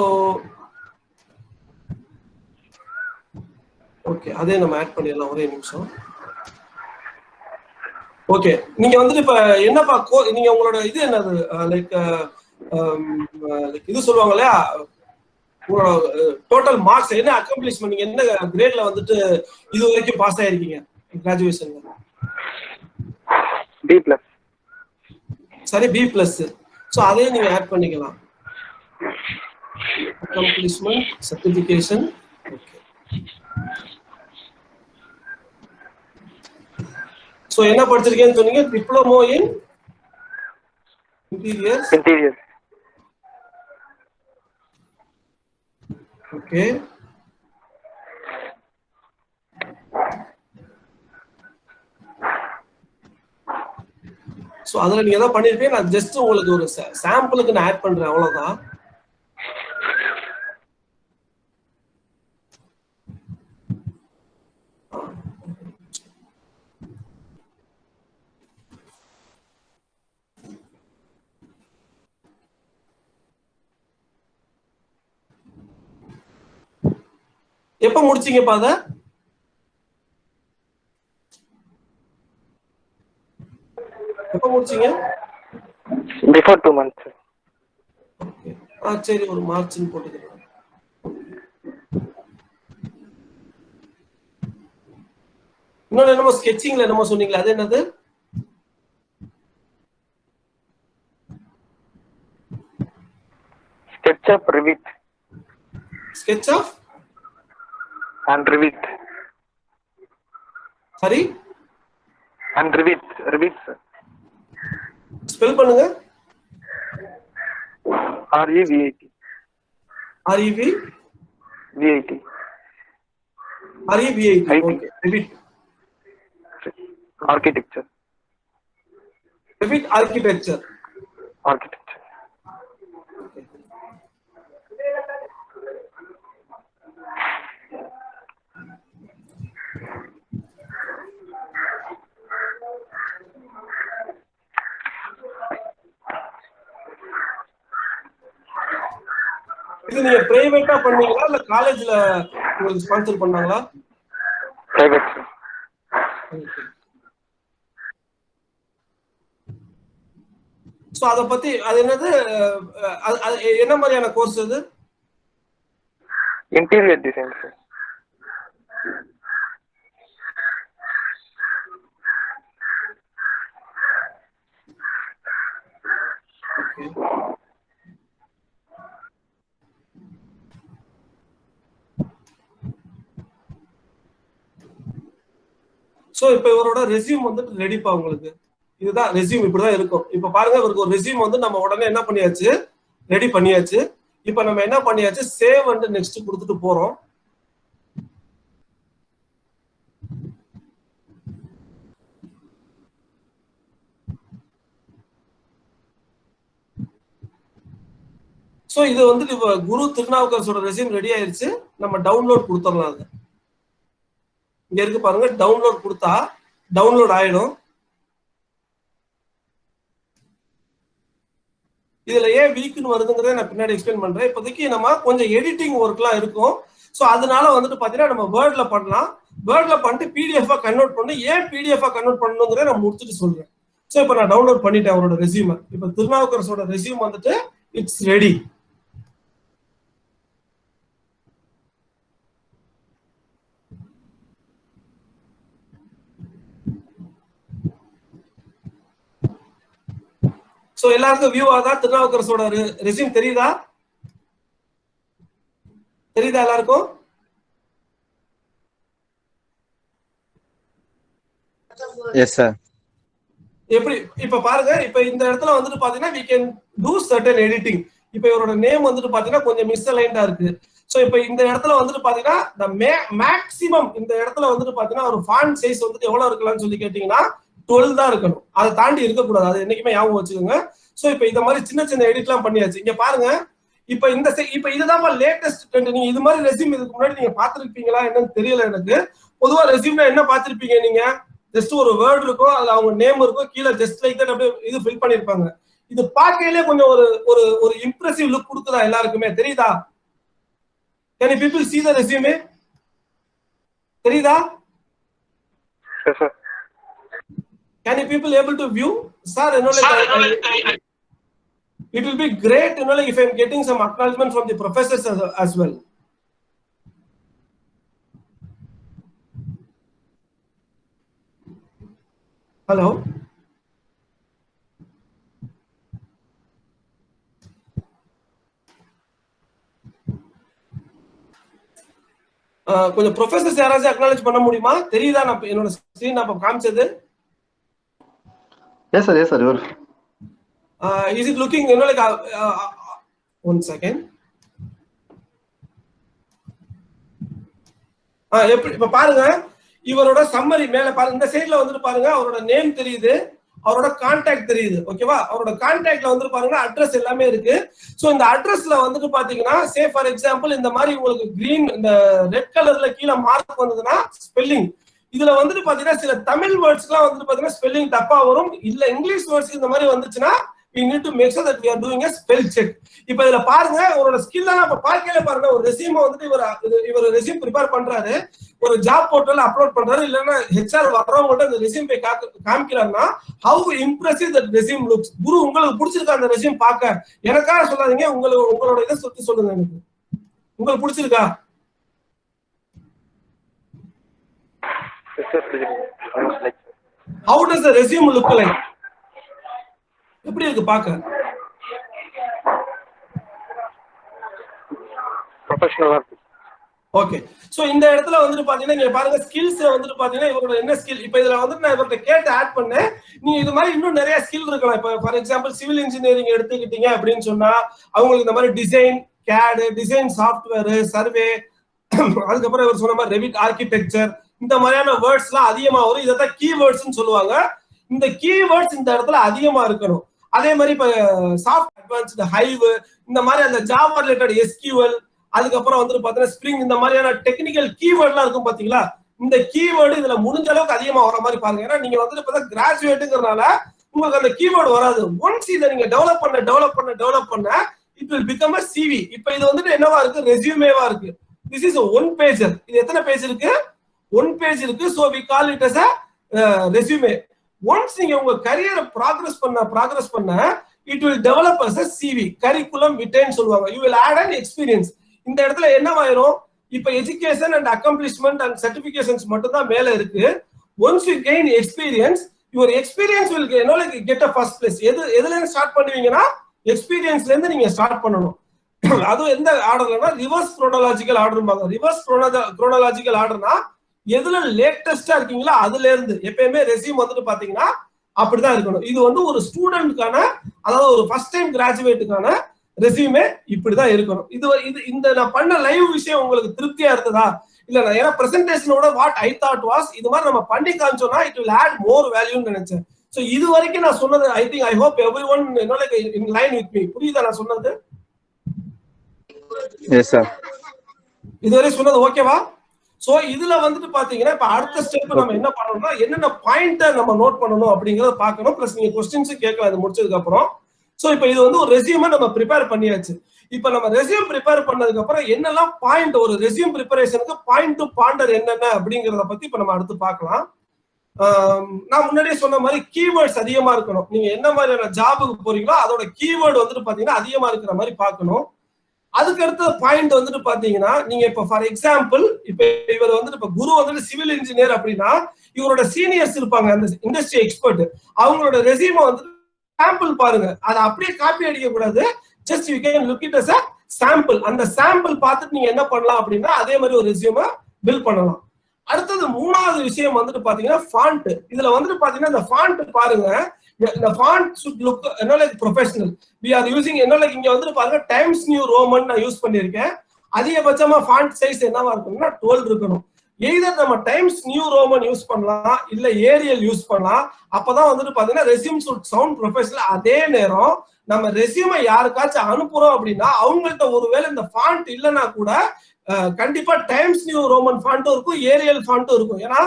okay, அதே நம்ம ஆட் பண்ணிடலாம். ஒரே நிமிஷம். ஓகே, நீங்க வந்துட்டு இப்ப என்னப்பா நீங்க உங்களோட இது என்னது, லைக் இது சொல்லுவாங்க இல்லையா, உங்களோட டோட்டல் மார்க்ஸ் என்ன, அக்கம்ப்ளிஷ்மெண்ட், நீங்க என்ன கிரேட்ல வந்துட்டு இது வரைக்கும் பாஸ் ஆயிருக்கீங்க கிராஜுவேஷன்ல? B plus. சரி, பி பிளஸ். ஸோ அதே நீங்க ஆட் பண்ணிக்கலாம். Accomplishment, certification. ஓகே, சோ என்ன படிச்சிருக்கேன்னு சொன்னீங்க? Diploma in interior. Okay, so அதுல நீங்க ஏதாவது பண்ணிருப்பீங்க. நான் ஜஸ்ட் உங்களுக்கு ஒரு சாம்பிளுக்கு நான் ஆட் பண்றேன், அவ்வளவுதான். எப்ப முடிச்சீங்கப்பா அத? எப்ப முடிச்சீங்க? Before 2 months. ஓகே, சரி, ஒரு மார்ச்னு போட்டுக்கிறேன். இன்னொன்னு என்னமோ ஸ்கெட்சிங்ல என்னமோ சொன்னீங்களா, அது என்னது? SketchUp, Revit. SketchUp and Revit. Sorry? And Revit. Revit, sir. Spell பண்ணுங்க. R-E-V-I-T. R-E-V? V-I-T. R-E-V-I-T. Okay. Revit. Architecture. Revit architecture. Architecture. Okay. இது நீங்க பிரைவேட்டா பண்ணீங்களா இல்ல காலேஜ்ல உங்களுக்கு ஸ்பான்சர் பண்ணாங்களா? Private sir. சோ அத பத்தி அது என்னது என்ன மாதிரியான கோர்ஸ் இது? Interior design sir. சோ இப்ப இவரோட ரெஸ்யூம் வந்துட்டு ரெடிப்பா உங்களுக்கு. இதுதான் ரெஸ்யூம், இப்படிதான் இருக்கும். இப்ப பாருங்க, இவருக்கு ஒரு ரெஸ்யூம் வந்து நம்ம உடனே என்ன பண்ணியாச்சு, ரெடி பண்ணியாச்சு. இப்ப நம்ம என்ன பண்ணியாச்சு, சேவ் அண்ட் நெக்ஸ்ட் கொடுத்துட்டு போறோம். சோ இது வந்து குரு திருநாவுக்கரசோட ரெஸ்யூம் ரெடி ஆயிருச்சு. நம்ம டவுன்லோட் கொடுத்துடலாம். அது இங்க இருக்கு பாருங்க, டவுன்லோட் கொடுத்தா டவுன்லோட் ஆயிடும். இதுல ஏன் வீக்னு வருதுங்கிறத நான் பின்னாடி எக்ஸ்பிளைன் பண்றேன். இப்போதைக்கு நம்ம கொஞ்சம் எடிட்டிங் ஒர்க்லாம் இருக்கும். ஸோ அதனால வந்துட்டு பாத்தீங்கன்னா நம்ம வேர்ட்ல பண்ணலாம். வேர்ட்ல பண்ணிட்டு பிடிஎஃப் கன்வெர்ட் பண்ணி ஏன் பிடிஎஃப் கன்வெர்ட் பண்ணணுங்கிறத நான் முடிச்சுட்டு சொல்றேன். ஸோ இப்போ நான் டவுன்லோட் பண்ணிட்டேன் அவரோட ரெஸ்யூம். இப்போ திருநாவுக்கரசோட ரெஸ்யூம் வந்துட்டு இட்ஸ் ரெடி. சோ எல்லாருக்கும் வியூ ஆகுதா? திருநாவுக்கரசோட ரெஸ்யூம் தெரியுதா? எல்லாருக்கும்? Yes sir. எப்படி இப்ப பாருங்க, இப்ப இந்த இடத்துல வந்துட்டு பாத்தீங்கன்னா we can do certain editing. இப்ப இவரோட நேம் வந்துட்டு பாத்தீங்கன்னா கொஞ்சம் மிஸ்அலைன்டா இருக்கு. சோ இப்ப இந்த இடத்துல வந்துட்டு பாத்தீங்கன்னா the maximum இந்த இடத்துல வந்துட்டு பாத்தீங்கன்னா ஒரு font size வந்துட்டு எவ்வளவு இருக்கலாம்னு சொல்லி கேட்டீங்கன்னா 12 தான் இருக்கணும். அதை தாண்டி இருக்கக்கூடாது. அது என்னைக்குமே ஞாபகம் வச்சுக்கோங்க. சோ இப்ப இந்த மாதிரி சின்ன சின்ன எடிட்லாம் பண்ணியாச்சு. இங்க பாருங்க, இப்ப இதுதான் லேட்டஸ்ட் ட்ரெண்ட். நீங்க இது மாதிரி ரெஸ்யூம் இதுக்கு முன்னாடி நீங்க பாத்துருப்பீங்களா என்னன்னு தெரியல எனக்கு. பொதுவா ரெஸ்யூம்ல என்ன பாத்திருப்பீங்க நீங்க? ஜஸ்ட் ஒரு வேர்ட் இருக்கும், அதுல அவங்க நேம் இருக்கும், கீழே ஜஸ்ட் லைக் தட் அப்படியே இது ஃபில் பண்ணிருப்பாங்க. இது பார்க்கையிலே கொஞ்சம் ஒரு இம்ப்ரெசிவ் லுக் கொடுக்குதா எல்லாருக்குமே? தெரியுதா? Can you people see the resume? தெரியுதா? Yes sir. Can you people able to view? Sir, you know, like it will be great, you know, like if I'm getting some acknowledgement from the professors as well. Hello? கொஞ்சம் ப்ரொஃபசர்ஸ் யாராச்சும் அக்னாலேஜ் பண்ண முடியுமா? தெரியுதா நான் என்னோட ஸ்கிரீன் அப்ப காமிச்சது? Yes sir, yes sir. Is it looking, you know, like one second. எப்படி இப்ப பாருங்க, இவரோட சம்மரி மேல பாருங்க, இந்த சைடுல வந்துட்டு பாருங்க அவரோட நேம் தெரியுது, அவரோட கான்டாக்ட் தெரியுது. ஓகேவா? அவரோட கான்டாக்ட்ல வந்துட்டு பாருங்க அட்ரஸ் எல்லாமே இருக்கு. சோ இந்த அட்ரஸ்ல வந்துட்டு பாத்தீங்கன்னா சே ஃபார் எக்ஸாம்பிள் இந்த மாதிரி உங்களுக்கு கிரீன் இந்த ரெட் கலர்ல கீழே மார்க் வந்ததுன்னா ஸ்பெல்லிங். இதுல வந்துட்டு பாத்தீங்கன்னா சில தமிழ் வேர்ட்ஸ்லாம் வந்துட்டு பாத்தீங்கன்னா ஸ்பெல்லிங் தப்பா வரும். இல்ல இங்கிலீஷ் வேர்ட்ஸ் இந்த மாதிரி வந்துச்சுன்னா we need to make sure that we are doing a spell check. இப்போ இதுல பாருங்க அவரோட ஸ்கில் எல்லாம் பார்க்கல பாருங்க. ஒரு ரெஸ்யூம் வந்துட்டு இவர் ரெஸ்யூம் ப்ரிப்பேர் பண்றாரு, ஒரு ஜாப் போர்ட்டல்ல அப்லோட் பண்றாரு, இல்லன்னா HR வரவங்கள்ட்ட அந்த ரெஸ்யூம் போய் காமிக்கிறாருன்னா how impressive that resume looks. குரு உங்களுக்கு பிடிச்சிருக்கா அந்த ரெஸ்யூம் பார்க்க? எனக்காக சொல்லாதீங்க, உங்களோட இதை சுத்தி சொல்லுங்க. எனக்கு உங்களுக்கு பிடிச்சிருக்கா? How does the resume look like? எப்படி இருக்கு பாக்க? ப்ரொபஷனலா இருக்கு. ஓகே. சோ இந்த இடத்துல வந்துட்டு பாத்தீங்கன்னா நீங்க பாருங்க ஸ்கில்ஸ் வந்துட்டு பாத்தீங்கன்னா இவரோட என்ன ஸ்கில். இப்போ இதுல வந்துட்டு நான் இவர்ட்ட கேட்டு ஆட் பண்ணேன். நீங்க இது மாதிரி இன்னும் நிறைய ஸ்கில் இருக்கலாம். இப்போ ஃபார் எக்ஸாம்பிள் சிவில் இன்ஜினியரிங் எடுத்துக்கிட்டீங்க அப்படின்னு சொன்னா அவங்களுக்கு இந்த மாதிரி design CAD, design software, survey, அதுக்கப்புறம் இவர் சொன்ன மாதிரி ரெவிட் ஆர்கிடெக்சர், இந்த மாதிரியான வேர்ட்ஸ் எல்லாம் அதிகமா வரும். இதான் கீவேர்ட்ஸ்னு சொல்லுவாங்க. இந்த கீவேர்ட்ஸ் இந்த இடத்துல அதிகமா இருக்கணும். அதே மாதிரி இப்ப சாஃப்ட் அட்வான்ஸ்டு ஹைவ், இந்த மாதிரி அந்த ஜாவா ரிலேட்டட் SQL, அதுக்கப்புறம் வந்துட்டு பாத்தீங்கன்னா ஸ்ப்ரிங், இந்த மாதிரியான டெக்னிக்கல் கீவேர்ட்லாம் இருக்கும் பாத்தீங்களா? இந்த கீவேர்டு இதுல முடிஞ்ச அளவுக்கு அதிகமா வர மாதிரி பாருங்க. ஏன்னா நீங்க வந்துட்டு இப்பதான் கிராஜுவேட்டுங்கிறதுனால உங்களுக்கு அந்த கீவேர்டு வராது. ஒன்ஸ் இதை நீங்க டெவலப் பண்ண it will become a CV. இப்போ இது வந்துட்டு என்னவா இருக்கு, ரெஸ்யூமேவா இருக்கு. This is one pager. இது எத்தனை பேஜ் இருக்கு, ஒன் பேஜ் இருக்கு. So we call it as a resume. Once நீங்க உங்க கரியரை ப்ராக்ரஸ் பண்ண it will develop as a CV, curriculum விட்டேன்னு சொல்லுவாங்க. You will add an experience. இந்த இடத்துல என்னவாயிரும், இப்ப education and accomplishment and certifications மட்டும் தான் மேல இருக்கு. Once you gain experience, your experience will get a first place. எதுல இருந்து ஸ்டார்ட் பண்ணுவீங்கன்னா எக்ஸ்பீரியன்ஸ்ல இருந்து நீங்க ஸ்டார்ட் பண்ணணும். அதுவும் எந்த ஆர்டர்லன்னா ரிவர்ஸ் குரோனாலஜிக்கல் ஆர்டர்பாங்க. ரிவர்ஸ் குரோனாலஜிக்கல் ஆர்டர்னா எதுல லேட்டஸ்டா இருக்கீங்களோ அதுல இருந்து. எப்பயுமே ரெஸ்யூம் வந்துட்டு பாத்தீங்கன்னா அப்படிதான் இருக்கணும். இது வந்து ஒரு ஸ்டூடெண்ட்கான, அதாவது ஒரு ஃபர்ஸ்ட் டைம் கிராஜுவேட்டுக்கான ரெஸ்யூமே இப்படிதான் இருக்கணும். இந்த நான் பண்ண லைவ் விஷயம் உங்களுக்கு திருப்தியா இருந்ததா இல்ல? நான் ஏன்னா பிரசன்டேஷனோட வாட் ஐ தாட் வாஸ், இது மாதிரி நம்ம பண்ணி காமிச்சோம்னா இட் வில் ஆட் மோர் வேல்யூன்னு நினைச்சேன். சோ இது வரைக்கும் நான் சொன்னது I think I hope everyone in line with me. புரியுதா நான் சொன்னது? Yes sir. இதுவரை சொன்னது ஓகேவா? சோ இதுல வந்துட்டு பாத்தீங்கன்னா இப்ப அடுத்த ஸ்டெப் நம்ம என்ன பண்ணணும்னா என்னென்ன பாயிண்ட நம்ம நோட் பண்ணணும் அப்படிங்கறத பார்க்கணும். பிளஸ் நீங்க क्वेश्चंस கேட்கலாம் இது முடிச்சதுக்கு அப்புறம். சோ இப்போ இது வந்து ஒரு ரெஸ்யூமை நம்ம ப்ரிப்பேர் பண்ணியாச்சு. இப்போ நம்ம ரெஸ்யூம் ப்ரிப்பேர் பண்ணதுக்கு அப்புறம் என்னெல்லாம் பாயிண்ட், ஒரு ரெஸ்யூம் ப்ரிப்பரேஷனுக்கு பாயிண்ட் டு பாண்டர் என்னென்ன அப்படிங்கறத பத்தி இப்ப நம்ம அடுத்து பார்க்கலாம். நான் முன்னாடியே சொன்ன மாதிரி கீவேர்ட்ஸ் அதிகமா இருக்கணும். நீங்க என்ன மாதிரியான ஜாபுக்கு போறீங்களோ அதோட கீவேர்டு வந்துட்டு பாத்தீங்கன்னா அதிகமா இருக்கிற மாதிரி பார்க்கணும். அதுக்கு அடுத்த பாயிண்ட் வந்துட்டு பாத்தீங்கன்னா நீங்க இப்ப ஃபார் எக்ஸாம்பிள் இப்ப இவர் வந்துட்டு இப்ப குரு வந்துட்டு சிவில் இன்ஜினியர் அப்படின்னா இவரோட சீனியர்ஸ் இருப்பாங்க அந்த இண்டஸ்ட்ரி எக்ஸ்பர்ட், அவங்களோட ரெஸ்யூமை வந்துட்டு சாம்பிள் பாருங்க. அதை அப்படியே காப்பி அடிக்க கூடாது. Just you can look it as a sample. அந்த சாம்பிள் பார்த்துட்டு நீங்க என்ன பண்ணலாம் அப்படின்னா அதே மாதிரி ஒரு ரெஸ்யூமை பில்ட் பண்ணலாம். அடுத்தது மூணாவது விஷயம் வந்துட்டு பாத்தீங்கன்னா ஃபாண்ட். இதுல வந்துட்டு பாத்தீங்கன்னா இந்த ஃபாண்ட் பாருங்க. The font should look like professional. We are using இங்க வந்துட்டு பாருங்க டைம்ஸ் நியூ ரோமன் நான் யூஸ் பண்ணிருக்கேன். அதிகபட்சமா ஃபாண்ட் சைஸ் என்னவா இருக்கும்னா 12 இருக்கணும். எய்தர் நம்ம டைம்ஸ் நியூ ரோமன் யூஸ் பண்ணலாம் இல்ல ஏரியல் யூஸ் பண்ணலாம். அப்பதான் வந்துட்டு பாத்தீங்கன்னா ரெஸ்யூம் should sound professional. அதே நேரம் நம்ம ரெஸ்யூமை யாருக்காச்சும் அனுப்புறோம் அப்படின்னா அவங்கள்ட்ட ஒருவேளை இந்த ஃபாண்ட் இல்லைன்னா கூட கண்டிப்பா டைம்ஸ் நியூ ரோமன் ஃபாண்ட்டும் இருக்கும், ஏரியல் ஃபாண்ட்டும் இருக்கும். ஏன்னா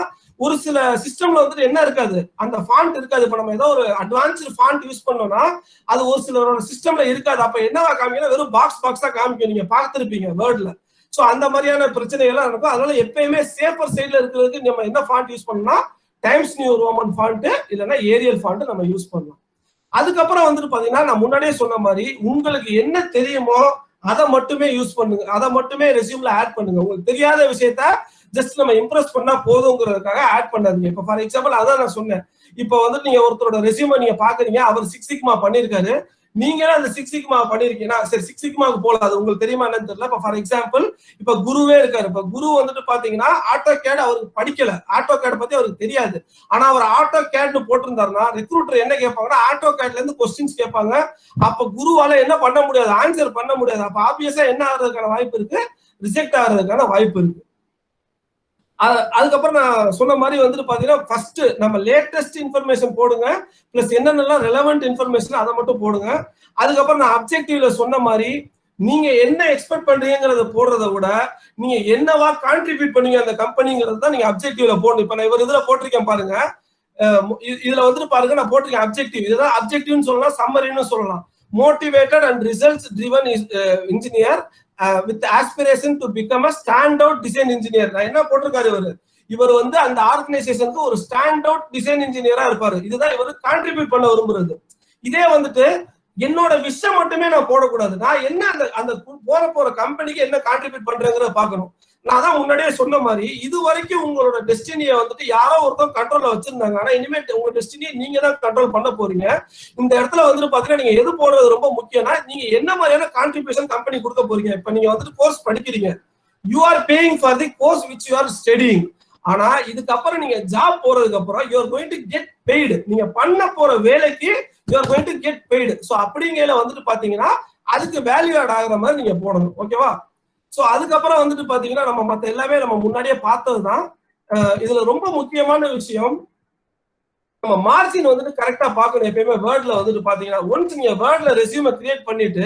ஒரு சில சிஸ்டம்ல வந்துட்டு என்ன இருக்காது, அந்த ஃபாண்ட் இருக்காது. இப்ப நம்ம ஏதோ ஒரு அட்வான்ஸ்டு ஃபாண்ட் யூஸ் பண்ணோம்னா அது ஒரு சிலரோட சிஸ்டம்ல இருக்காது. அப்ப என்னவா காமிக்கணும், வெறும் பாக்ஸா காமிக்கும். நீங்க பார்த்திருப்பீங்க வேர்ட்ல. சோ அந்த மாதிரியான பிரச்சனைகள் இருக்கும். அதனால எப்பயுமே சேஃபர் சைட்ல இருக்கிறதுக்கு நம்ம என்ன ஃபாண்ட் யூஸ் பண்ணலாம், டைம்ஸ் நியூ ரோமன் ஃபாண்ட் இல்லைன்னா ஏரியல் ஃபாண்ட் நம்ம யூஸ் பண்ணலாம். அதுக்கப்புறம் வந்துட்டு பாத்தீங்கன்னா நான் முன்னாடியே சொன்ன மாதிரி உங்களுக்கு என்ன தெரியுமோ அதை மட்டுமே யூஸ் பண்ணுங்க, அதை மட்டுமே ரெஸ்யூம்ல ஆட் பண்ணுங்க. உங்களுக்கு தெரியாத விஷயத்த ஜஸ்ட் நம்ம இம்ப்ரெஸ் பண்ணா போதுங்கிறதுக்காக ஆட் பண்ணாதீங்க. இப்ப ஃபார் எக்ஸாம்பிள் அதான் நான் சொன்னேன். இப்போ வந்துட்டு நீங்க ஒருத்தரோட ரெஸ்யூமை நீங்க பாக்குறீங்க, அவர் 6 சிக்மா பண்ணிருக்காரு, நீங்க அந்த 6 சிக்மா பண்ணிருக்கீங்கன்னா சரி 6 சிக்மாக்கு போல, அது உங்களுக்கு தெரியுமா என்னன்னு தெரியல. இப்ப ஃபார் எக்ஸாம்பிள் இப்ப குருவே இருக்காரு. இப்ப குரு வந்துட்டு பாத்தீங்கன்னா ஆட்டோ கேட் அவருக்கு படிக்கல, ஆட்டோ கேட் பத்தி அவருக்கு தெரியாது. ஆனா அவர் ஆட்டோ கேட்னு போட்டிருந்தாருன்னா ரெக்ரூட்டர் என்ன கேட்பாங்கன்னா ஆட்டோ கேட்ல இருந்து கொஸ்டின்ஸ் கேட்பாங்க. அப்ப குருவால என்ன பண்ண முடியாது, ஆன்சர் பண்ண முடியாது. அப்ப ஆப்வியஸா என்ன ஆகிறதுக்கான வாய்ப்பு இருக்கு, ரிஜெக்ட் ஆகிறதுக்கான வாய்ப்பு இருக்கு. அதுக்கப்புறம் நான் சொன்ன மாதிரி வந்துட்டு பாத்தீங்கன்னா ஃபர்ஸ்ட் நம்ம லேட்டஸ்ட் இன்ஃபர்மேஷன் போடுங்க, பிளஸ் என்னென்னலாம் ரெலவெண்ட் இன்ஃபர்மேஷன் அதை மட்டும் போடுங்க. அதுக்கப்புறம் நான் அப்ஜெக்டிவ்ல சொன்ன மாதிரி நீங்க என்ன எக்ஸ்பெக்ட் பண்றீங்கிறத போடுறத விட நீங்க என்னவா கான்ட்ரிபியூட் பண்ணீங்க அந்த கம்பெனிங்கிறது தான் நீங்க அப்ஜெக்டிவ்ல போடணும். இப்ப நான் இவர் இதுல போட்டிருக்கேன் பாருங்க, இதுல வந்துட்டு பாருங்க நான் போட்டிருக்கேன் அப்ஜெக்டிவ். இதுதான் அப்ஜெக்டிவ்னு சொல்லலாம், சம்மரின்னு சொல்லலாம். Motivated and results driven engineer with aspiration to become a standout design engineer. நான் என்ன போட்டிருக்காரு, இவர் வந்து அந்த ஆர்கனைசேஷனுக்கு ஒரு ஸ்டாண்ட் அவுட் டிசைன் இன்ஜினியரா இருப்பாரு. இதுதான் இவர் கான்ட்ரிபியூட் பண்ண விரும்புறது. இதே வந்துட்டு என்னோட விஷயம் மட்டுமே நான் போடக்கூடாது, நான் என்ன அந்த போற கம்பெனிக்கு என்ன கான்ட்ரிபியூட் பண்றேங்கிறத பாக்கணும். நான் தான் முன்னாடியே சொன்ன மாதிரி இது வரைக்கும் உங்களோட டெஸ்டினியை வந்துட்டு யாரோ ஒருத்தர் கண்ட்ரோல்ல வச்சிருந்தாங்க. ஆனா இனிமேல் உங்க டெஸ்டினியை நீங்க தான் கண்ட்ரோல் பண்ண போறீங்க. இந்த இடத்துல வந்துட்டு பாத்தீங்கன்னா நீங்க எது போடுறது ரொம்ப முக்கியம்னா நீங்க என்ன மாதிரியான கான்ட்ரிபியூஷன் கம்பெனி கொடுக்க போறீங்க. இப்ப நீங்க வந்துட்டு கோர்ஸ் படிக்கிறீங்க, you are paying for the course which you are studying. ஆனா இதுக்கப்புறம் நீங்க ஜாப் போறதுக்கு அப்புறம் you are going to get paid. நீங்க பண்ண போற வேலைக்கு you are going to get paid. So அப்படிங்கையில வந்துட்டு பாத்தீங்கன்னா அதுக்கு வேல்யூ ஆட் ஆகுற மாதிரி நீங்க போடணும். ஓகேவா? சோ அதுக்கப்புறம் வந்துட்டு பாத்தீங்கன்னா நம்ம மத்த எல்லாமே நம்ம முன்னாடியே பார்த்ததுதான். இதுல ரொம்ப முக்கியமான விஷயம் நம்ம மார்ஜின் வந்துட்டு கரெக்டா பார்க்கணும். எப்பயுமே வேர்ட்ல வந்துட்டு பாத்தீங்கன்னா ஒன்ஸ் நீங்க வேர்ட்ல ரெஸ்யூமை கிரியேட் பண்ணிட்டு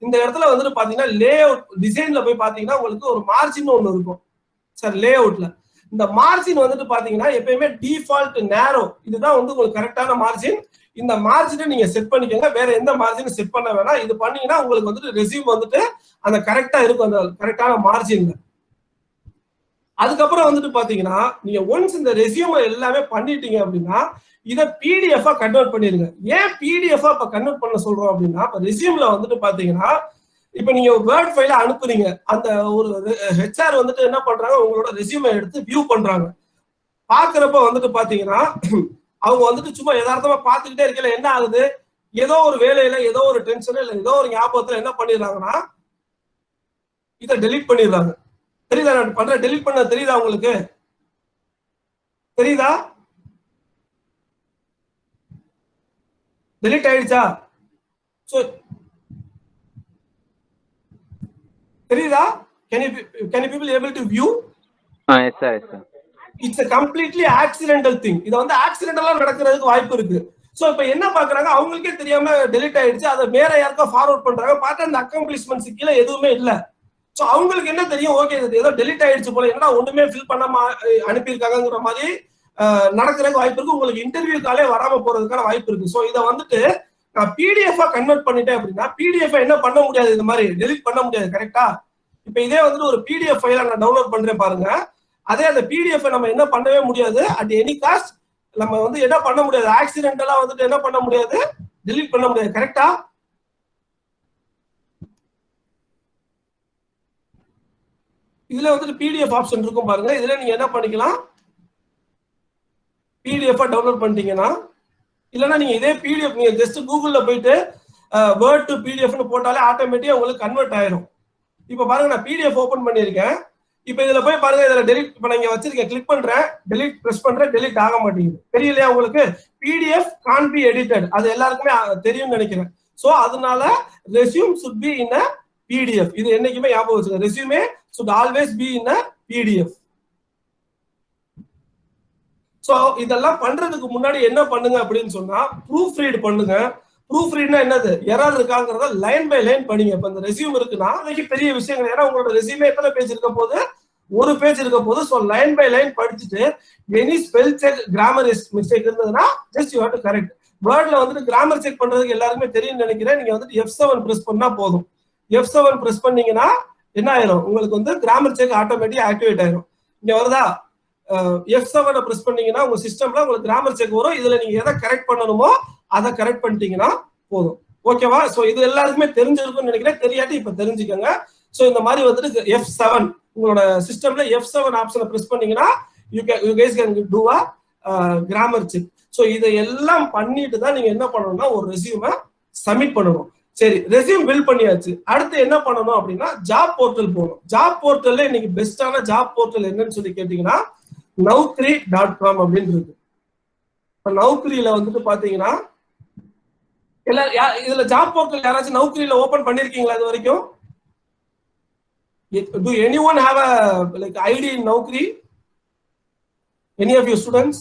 இந்த இடத்துல வந்துட்டு பாத்தீங்கன்னா லே அவுட் டிசைன்ல போய் பாத்தீங்கன்னா உங்களுக்கு ஒரு மார்ஜின் ஒண்ணு இருக்கும் சார். லே அவுட்ல இந்த மார்ஜின் வந்துட்டு பாத்தீங்கன்னா எப்பயுமே டிஃபால்ட் நேரோ, இதுதான் வந்து உங்களுக்கு கரெக்டான மார்ஜின். இந்த மார்ஜினை நீங்க செட் பண்ணிக்கோங்க, வேற எந்த மார்ஜினும் செட் பண்ண வேணாம். இது பண்ணீங்கன்னா உங்களுக்கு வந்துட்டு ரெஸ்யூம் வந்துட்டு அந்த கரெக்டா இருக்கும், அந்த கரெக்டான மார்ஜின்ல. அதுக்கப்புறம் வந்துட்டு பாத்தீங்கன்னா நீங்க ஒன்ஸ் இந்த ரெஸ்யூம் எல்லாமே பண்ணிட்டீங்க அப்படின்னா இதை பிடிஎஃப் கன்வெர்ட் பண்ணிருங்க. ஏன் பிடிஎஃப் இப்ப கன்வெர்ட் பண்ண சொல்றோம் அப்படின்னா, இப்ப ரெஸ்யூம்ல வந்துட்டு பாத்தீங்கன்னா இப்ப நீங்க வேர்ட் ஃபைல அனுப்புறீங்க, அந்த ஒரு ஹெச்ஆர் வந்துட்டு என்ன பண்றாங்க, உங்களோட ரெஸ்யூமை எடுத்து வியூ பண்றாங்க. பாக்குறப்ப வந்துட்டு பாத்தீங்கன்னா அவங்க வந்துட்டு சும்மா யதார்த்தமா பாத்துக்கிட்டே இருக்கல, என்ன ஆகுது, ஏதோ ஒரு வேலையில ஏதோ ஒரு டென்ஷன் இல்ல ஏதோ ஒரு ஞாபகத்துல என்ன பண்ணிடுறாங்கன்னா இதை டெலீட் பண்ணிடுறாங்க. தெரியுதா நான் பண்ற டெலீட் பண்ண தெரியுதா உங்களுக்கு? தெரியுதா? டெலீட் ஆயிடுச்சா? சோ தெரியுதா? can you people able to view? yes sir, yes sir. It's a completely accidental thing. இது வந்து ஆக்சிடென்டலா நடக்கிறதுக்கு வாய்ப்பு இருக்கு. சோ இப்போ என்ன பாக்குறாங்க, அவங்களுக்கே தெரியாம டெலீட் ஆயிடுச்சு, அதை வேற யாருக்கோ ஃபார்வர்ட் பண்றாங்க, பார்த்தா அந்த அக்கம்ப்ளிஷ்மெண்ட்ஸ் கீழே எதுவுமே இல்ல. சோ அவங்களுக்கு என்ன தெரியும், ஓகே இது ஏதோ டெலீட் ஆயிடுச்சு போல, என்னடா ஒண்ணுமே ஃபில் பண்ணாம அனுப்பியிருக்காங்கிற மாதிரி நடக்கிறதுக்கு வாய்ப்பு இருக்கு. உங்களுக்கு இன்டர்வியூ காலே வராம போறதுக்கான வாய்ப்பு இருக்கு. சோ இதை வந்துட்டு நான் பிடிஎஃப் கன்வெர்ட் பண்ணிட்டேன் அப்படின்னா பிடிஎஃப் என்ன பண்ண முடியாது, இந்த மாதிரி டெலீட் பண்ண முடியாது. கரெக்டா? இப்ப இதே வந்துட்டு ஒரு பிடிஎஃப் ஃபைல நான் டவுன்லோட் பண்றேன் பாருங்க, அதே அந்த பிடிஎஃப் நம்ம என்ன பண்ணவே முடியாது, அட் எனி காஸ்ட் நம்ம வந்து என்ன பண்ண முடியாது, ஆக்சிடென்டலா வந்துட்டு என்ன பண்ண முடியாது, டெலீட் பண்ண முடியாது. கரெக்டா? இதுல வந்துட்டு பிடிஎஃப் ஆப்ஷன் இருக்கும் பாருங்க, இதுல நீங்க என்ன பண்ணிக்கலாம், பிடிஎஃப் டவுன்லோட் பண்ணிட்டீங்கன்னா, இல்லைன்னா நீங்க இதே பிடிஎஃப் நீங்க ஜஸ்ட் கூகுள்ல போயிட்டு வேர்ட் டு பிடிஎஃப்னு போட்டாலே ஆட்டோமேட்டிக்கா உங்களுக்கு கன்வெர்ட் ஆயிரும். இப்ப பாருங்க நான் பிடிஎஃப் ஓபன் பண்ணிருக்கேன். இப்ப இதுல போய் பாருங்க, இதுல டெலிட் இப்ப நான் இங்க வச்சிருக்கேன், கிளிக் பண்றேன், டெலிட் பிரஸ் பண்றேன், டெலிட் ஆக மாட்டேங்குது. தெரியலையா உங்களுக்கு? பிடிஎஃப் கான் பி எடிட்டட், அது எல்லாருக்குமே தெரியும்னு நினைக்கிறேன். சோ அதனால resume should be in a PDF. இது என்னைக்குமே ஞாபகம் வச்சுக்கோங்க, resume should always be in a PDF. So இதெல்லாம் பண்றதுக்கு முன்னாடி என்ன பண்ணுங்க அப்படின்னு சொன்னா, ப்ரூஃப் ரீட் பண்ணுங்க. ப்ரூஃப் ரீட்னா என்னது, எரர் இருக்காங்கிறத லைன் பை லைன் படிங்க. இப்ப இந்த ரெஸ்யூம் இருக்குன்னா அதுக்கு பெரிய விஷயங்கள், ஏன்னா உங்களோட ரெஸ்யூமே எத்தனை பேஜ் இருக்க போது, ஒரு பேஜ் இருக்க போது. ஸோ லைன் பை லைன் படிச்சுட்டு any spell check grammar mistake இருந்ததுன்னா just you have to correct. வேர்ட்ல வந்துட்டு கிராமர் செக் பண்றதுக்கு எல்லாருக்குமே தெரியும்னு நினைக்கிறேன். நீங்க வந்துட்டு F7 பிரஸ் பண்ணா போதும். F7 பிரஸ் பண்ணீங்கன்னா என்ன ஆயிரும், உங்களுக்கு வந்து கிராமர் செக் ஆட்டோமேட்டிக் ஆக்டிவேட் ஆயிரும். இங்க வருதா, F7 பிரஸ் பண்ணீங்கன்னா உங்க சிஸ்டம்ல உங்களுக்கு கிராமர் செக் வரும். இதுல நீங்க எதை கரெக்ட் பண்ணணுமோ அதை கரெக்ட் பண்ணிட்டீங்கன்னா போதும். ஓகேவா? சோ இது எல்லாருக்குமே தெரிஞ்சிருக்கும்னு நினைக்கிறேன், தெரியாட்டி இப்ப தெரிஞ்சுக்கோங்க. சோ இந்த மாதிரி வந்துட்டு F7 உங்களோட சிஸ்டம்ல F7 ஆப்ஷனை பிரஸ் பண்ணீங்கன்னா you guys can do a grammar check. So இதை எல்லாம் பண்ணிட்டு தான் நீங்க என்ன பண்ணணும்னா ஒரு ரெஸ்யூமை சப்மிட் பண்ணணும். சரி, ரெஸ்யூம் பில்ட் பண்ணியாச்சு. அடுத்து என்ன பண்ணணும் அப்படின்னா ஜாப் போர்ட்டல் போகணும். ஜாப் போர்ட்டல்ல இன்னைக்கு பெஸ்டான ஜாப் போர்ட்டல் என்னன்னு சொல்லி கேட்டீங்கன்னா naukri.com அப்படின்னு இருக்கு. இப்ப நௌக்ரியில வந்துட்டு பாத்தீங்கன்னா இதுல ஜாப் போர்ட்டல் யாராச்சும் நௌக்ரியில ஓபன் பண்ணிருக்கீங்களா இது வரைக்கும்? Do anyone have a like ID in Naukri? Any of your students?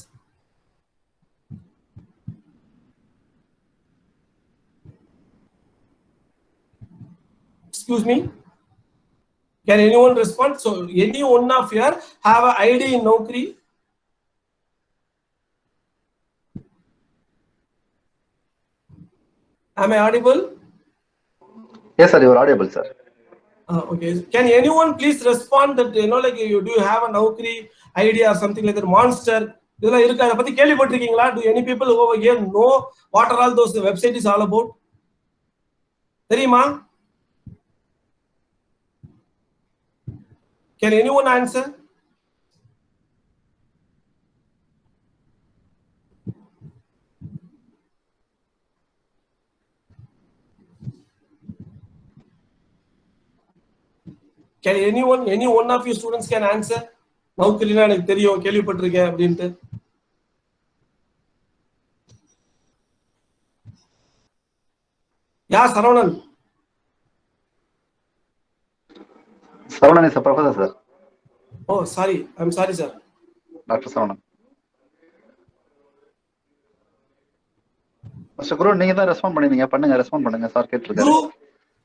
Excuse me, can anyone respond? So any one of you have a ID in Naukri? Am I audible? Yes sir, you are audible sir. Okay, can anyone please respond that like do you have a Naukri ID or something like that, Monster இதெல்லாம் இருக்கு, அத பத்தி கேள்விப்பட்டிருக்கீங்களா? Do any people over here know what are all those website is all about? தெரியுமா? Can anyone answer? Can anyone, any one of you students can answer? நௌக்கரினா எனக்கு தெரியும், கேள்விப்பட்டிருக்கேன் அப்படின்ட்டு. யா Saravanan. Saravanan is a professor sir. Oh sorry, I'm sorry sir. Dr. Saravanan. Mr. Guru, நீங்க தான் ரெஸ்பாண்ட் பண்ணுவீங்க, பண்ணுங்க, ரெஸ்பாண்ட் பண்ணுங்க சார் கேட்டிருக்காரு. குரு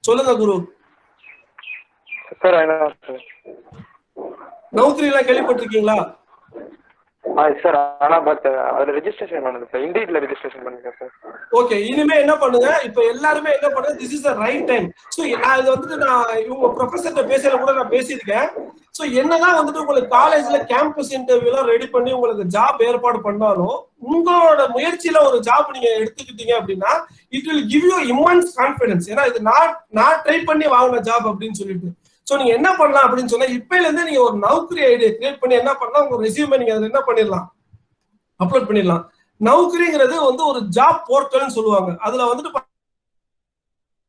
சொல்லுங்க Guru. Sir I know sir. Naukri எல்லாம் கேள்விப்பட்டிருக்கீங்களா? சார் ஆனால் பட் அதில் ரெஜிஸ்ட்ரேஷன் பண்ணுது சார், இண்டீட்ல ரெஜிஸ்ட்ரேஷன் பண்ணிருக்கேன் சார். ஓகே, இனிமே என்ன பண்ணுங்க, இப்ப எல்லாருமே என்ன பண்ணுங்க, this is the right time. So நான் இது வந்துட்டு நான் இவங்க ப்ரொஃபஸர்கிட்ட பேசுறது கூட நான் பேசியிருக்கேன். ஸோ என்னதான் வந்துட்டு உங்களுக்கு காலேஜ்ல கேம்பஸ் இன்டர்வியூலாம் ரெடி பண்ணி உங்களுக்கு ஜாப் ஏற்பாடு பண்ணாலும் உங்களோட முயற்சியில ஒரு ஜாப் நீங்க எடுத்துக்கிட்டீங்க அப்படின்னா it will give you immense confidence. ஏன்னா இது நான் ட்ரை பண்ணி வாங்கின ஜாப் அப்படின்னு சொல்லிட்டு. ஸோ நீங்க என்ன பண்ணலாம் அப்படின்னு சொன்னா இப்பையில இருந்து நீங்க ஒரு நௌக்கரி ஐடியா கிரியேட் பண்ணி என்ன பண்ணலாம், உங்க ரெஸ்யூமே நீங்க அதுல என்ன பண்ணிடலாம், அப்லோட் பண்ணிடலாம். நௌக்கரிங்கிறது வந்து ஒரு ஜாப் போர்ட்டல்னு சொல்லுவாங்க. அதுல வந்துட்டு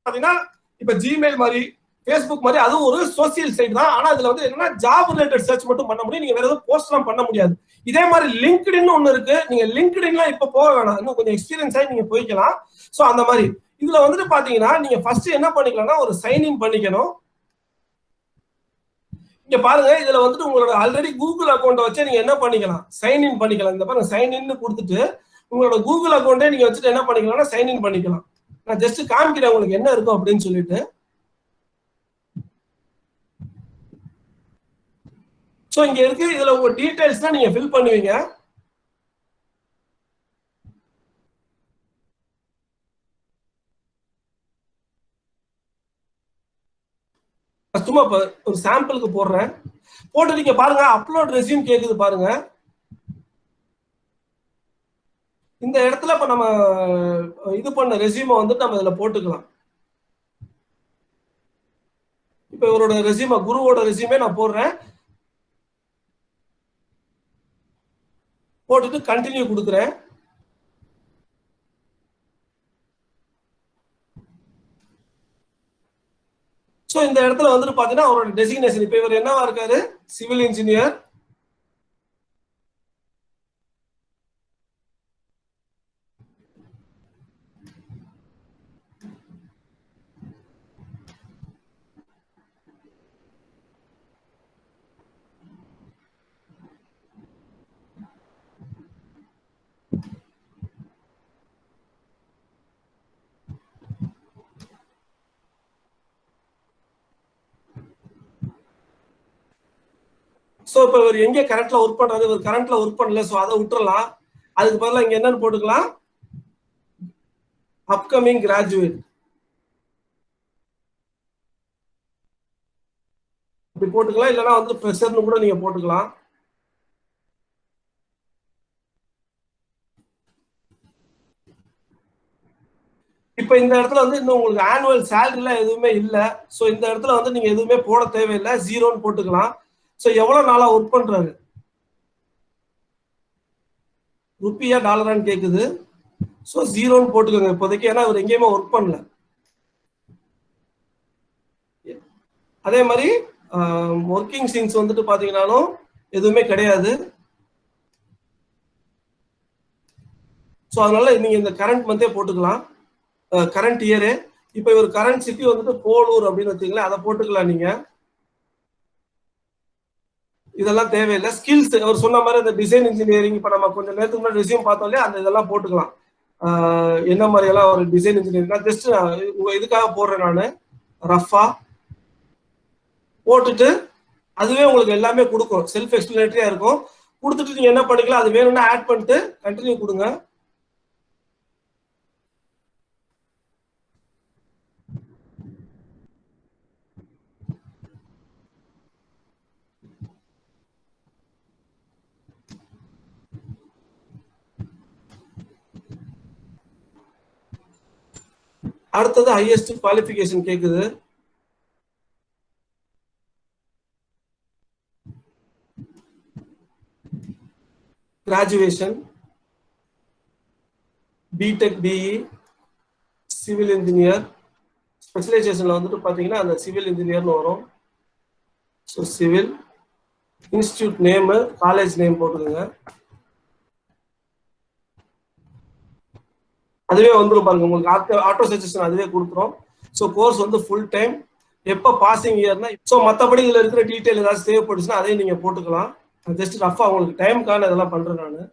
பாத்தீங்கன்னா இப்ப ஜிமெயில் மாதிரி ஃபேஸ்புக் மாதிரி அதுவும் ஒரு சோசியல் சைட் தான். ஆனா இதுல வந்து என்னன்னா ஜாப் ரிலேட்டட் சர்ச் மட்டும் பண்ண முடியும், நீங்க வேற எதுவும் போஸ்ட் எல்லாம் பண்ண முடியாது. இதே மாதிரி லிங்க்டின் ஒண்ணு இருக்கு, நீங்க லிங்க்டின்லாம் இப்ப போக வேணாம், இன்னும் கொஞ்சம் எக்ஸ்பீரியன்ஸ் ஆகி நீங்க போய்க்கலாம். சோ அந்த மாதிரி இதுல வந்துட்டு பாத்தீங்கன்னா நீங்க ஃபர்ஸ்ட் என்ன பண்ணிக்கலாம்னா ஒரு சைன்இன் பண்ணிக்கணும். இங்க பாருங்க, இதுல வந்துட்டு உங்களோட ஆல்ரெடி கூகுள் அக்கௌண்ட் வச்சு நீங்க என்ன பண்ணிக்கலாம், சைன்இன் பண்ணிக்கலாம். இந்த பாருங்க சைன்இன் கொடுத்துட்டு உங்களோட கூகுள் அக்கௌண்ட்டே நீங்க வச்சுட்டு என்ன பண்ணிக்கலாம்னா சைன்இன் பண்ணிக்கலாம். நான் ஜஸ்ட் காமிக்கிறேன் உங்களுக்கு என்ன இருக்கும் அப்படின்னு சொல்லிட்டு. சோ இங்க இருக்கு, இதுல உங்க டீடைல்ஸ் தான் நீங்க ஃபில் பண்ணுவீங்க. சும்மா ஒரு சாம்பிளுக்கு போடுறேன், போட்டு நீங்க பாருங்க அப்லோட் ரெஸ்யூம் கேக்குது பாருங்க. இந்த இடத்துல இப்ப நம்ம இது பண்ண ரெஸ்யூமை வந்துட்டு நம்ம இதுல போட்டுக்கலாம். இப்ப இவரோட ரெஸ்யூமை, குருவோட ரெஸ்யூமே நான் போடுறேன், போட்டுட்டு கண்டினியூ கொடுக்குறேன். சோ இந்த இடத்துல வந்துட்டு பாத்தீங்கன்னா அவரோட டெசிக்னேஷன் இப்ப இவர் என்னவா இருக்காரு, சிவில் இன்ஜினியர். சோ இப்ப இவர் எங்க கரண்ட்ல ஒர்க் பண்றாரு, இவர் கரண்ட்ல ஒர்க் பண்ணல, சோ அதை விட்டுறலாம். அதுக்கு பதிலா இங்க என்னன்னு போட்டுக்கலாம், அப்கமிங் கிராஜுவேட் இப்படி போட்டுக்கலாம். இல்லைன்னா வந்து ஃப்ரெஷர்னு கூட நீங்க போட்டுக்கலாம். இப்ப இந்த இடத்துல வந்து இன்னும் உங்களுக்கு ஆனுவல் சேலரிலாம் எதுவுமே இல்ல. சோ இந்த இடத்துல வந்து நீங்க எதுவுமே போட தேவையில்லை, ஜீரோன்னு போட்டுக்கலாம். சோ எவ்வளவு நாளா ஒர்க் பண்றாரு, ருப்பியா டாலரான்னு கேக்குது. சோ ஜீரோன்னு போட்டுக்கோங்க இப்போதைக்கு, ஏன்னா அவர் எங்கேயுமே ஒர்க் பண்ணல. அதே மாதிரி ஒர்க்கிங் சிங்ஸ் வந்துட்டு பாத்தீங்கன்னாலும் எதுவுமே கிடையாது. சோ அதனால நீங்க இந்த கரண்ட் மந்தே போட்டுக்கலாம், கரண்ட் இயரு. இப்ப இவர் கரண்ட் சிட்டி வந்துட்டு போலூர் அப்படின்னு வச்சுங்களேன், அதை போட்டுக்கலாம் நீங்க. இதெல்லாம் தேவையில்லை. ஸ்கில்ஸ் அவர் சொன்ன மாதிரி இந்த டிசைன் இன்ஜினியரிங், இப்ப நம்ம கொஞ்சம் நேரத்துக்கு முன்னாடி ரெஸ்யூம் பார்த்தோம் இல்லையா, அந்த இதெல்லாம் போட்டுக்கலாம். என்ன மாதிரி எல்லாம் ஒரு டிசைன் இன்ஜினியரிங் ஜஸ்ட் இதுக்காக போடுறேன் நான். ரஃபா போட்டுட்டு அதுவே உங்களுக்கு எல்லாமே கொடுக்கும், செல்ஃப் எக்ஸ்பிளனேட்டரியா இருக்கும். கொடுத்துட்டு நீங்க என்ன பண்ணிக்கலாம், அது வேணும்னா ஆட் பண்ணிட்டு கண்டினியூ கொடுங்க. அடுத்தது ஹையஸ்ட் குவாலிஃபிகேஷன் கேக்குது. Graduation B Tech BE civil engineer. ஸ்பெஷலைசேஷன்ல வந்துட்டு பாத்தீங்கன்னா அந்த சிவில் இன்ஜினியர்னு வரும். So civil institute name, college name போட்டுருங்க. அதுவே வந்துடும் பாருங்க, உங்களுக்கு ஆட்டோ சஜஷன் அதுவே கொடுத்துரும். ஸோ கோர்ஸ் வந்து ஃபுல் டைம், எப்போ பாசிங் இயர்னா. ஸோ மற்றபடி இதில் இருக்கிற டீட்டெயில் ஏதாவது தேவைப்படுச்சுன்னா அதையும் நீங்கள் போட்டுக்கலாம். ஜஸ்ட் ரஃபா உங்களுக்கு டைமுக்கான இதெல்லாம் பண்ணுறேன் நான்.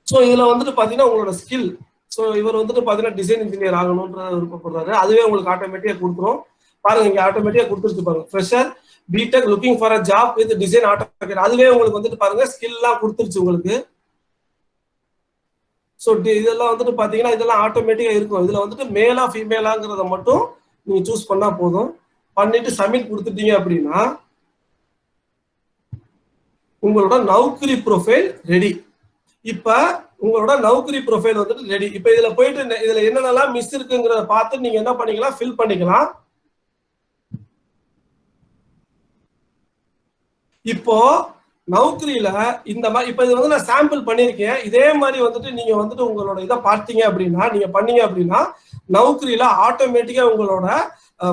ஸோ இதில் வந்துட்டு பார்த்தீங்கன்னா உங்களோட ஸ்கில். ஸோ இவர் வந்துட்டு பார்த்தீங்கன்னா டிசைன் இன்ஜினியர் ஆகணுன்ற விருப்பப்படுறாரு, அதுவே உங்களுக்கு ஆட்டோமேட்டிக்காக கொடுத்துரும். பாருங்க இங்கே ஆட்டோமேட்டிக்காக கொடுத்துருக்கு பாருங்க. Fresher BTech looking for a job with design automatic. அதுவே உங்களுக்கு வந்துட்டு பாருங்க ஸ்கில்லாம் கொடுத்துருச்சு உங்களுக்கு. ஸோ இதெல்லாம் வந்துட்டு பாத்தீங்கன்னா இதெல்லாம் ஆட்டோமேட்டிக்கா இருக்கும். இதுல வந்துட்டு மேலா ஃபீமேலாங்கிறத மட்டும் நீங்க சூஸ் பண்ணா போதும். பண்ணிட்டு சப்மிட் கொடுத்துட்டீங்க அப்படின்னா உங்களோட நௌக்கரி ப்ரொஃபைல் ரெடி. இப்ப உங்களோட நௌக்கரி ப்ரொஃபைல் வந்துட்டு ரெடி. இப்ப இதுல போயிட்டு இதுல என்னென்னலாம் மிஸ் இருக்குங்கிறத பார்த்து நீங்க என்ன பண்ணிக்கலாம், ஃபில் பண்ணிக்கலாம். இப்போ நௌக்கரியில இந்த மாதிரி இப்ப இது வந்து நான் சாம்பிள் பண்ணிருக்கேன். இதே மாதிரி வந்துட்டு நீங்க வந்துட்டு உங்களோட இதை பார்த்தீங்க அப்படின்னா நீங்க பண்ணீங்க அப்படின்னா நௌக்கரியில ஆட்டோமேட்டிக்கா உங்களோட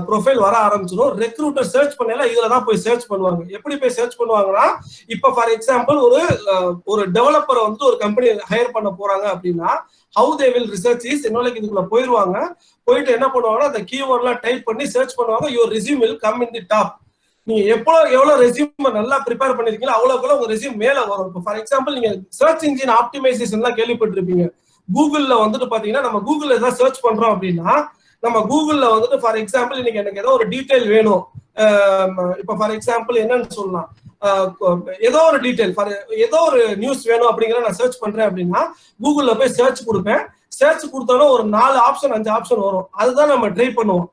ப்ரொஃபைல் வர ஆரம்பிச்சிடும். ரெக்ரூட்டர் சர்ச் பண்ணல இதுல தான் போய் சர்ச் பண்ணுவாங்க. எப்படி போய் சர்ச் பண்ணுவாங்கன்னா, இப்ப ஃபார் எக்ஸாம்பிள் ஒரு டெவலப்பரை வந்துட்டு ஒரு கம்பெனி ஹையர் பண்ண போறாங்க அப்படின்னா how they will research is என்னோட இதுக்குள்ள போயிருவாங்க. போயிட்டு என்ன பண்ணுவாங்கன்னா அந்த கீவேர்ட்லாம் டைப் பண்ணி சர்ச் பண்ணுவாங்க. Your resume will come in the top. நீங்க எவ்வளவு ரெஸ்யூம் நல்லா ப்ரிப்பேர் பண்ணிருக்கீங்களோ அவ்வளவுக்குள்ள உங்க ரெஸ்யூம் மேல வரும். இப்போ ஃபார் எக்ஸாம்பிள் நீங்க சர்ச் இன்ஜின் ஆப்டிமைசேஷன்லாம் கேள்விப்பட்டிருப்பீங்க. கூகுள்ல வந்துட்டு பாத்தீங்கன்னா நம்ம கூகுள்ல ஏதாவது சர்ச் பண்றோம் அப்படின்னா நம்ம கூகுள்ல வந்துட்டு ஃபார் எக்ஸாம்பிள் இன்னைக்கு எனக்கு ஏதோ ஒரு டீடைல் வேணும். இப்போ ஃபார் எக்ஸாம்பிள் என்னன்னு சொல்லலாம், ஏதோ ஒரு டீடைல் ஏதோ ஒரு நியூஸ் வேணும் அப்படிங்கிற நான் சர்ச் பண்றேன் அப்படின்னா கூகுள்ல போய் சர்ச் கொடுப்பேன். சர்ச் கொடுத்தாலும் ஒரு 4 ஆப்ஷன் 5 ஆப்ஷன் வரும். அதுதான் நம்ம ட்ரை பண்ணுவோம்.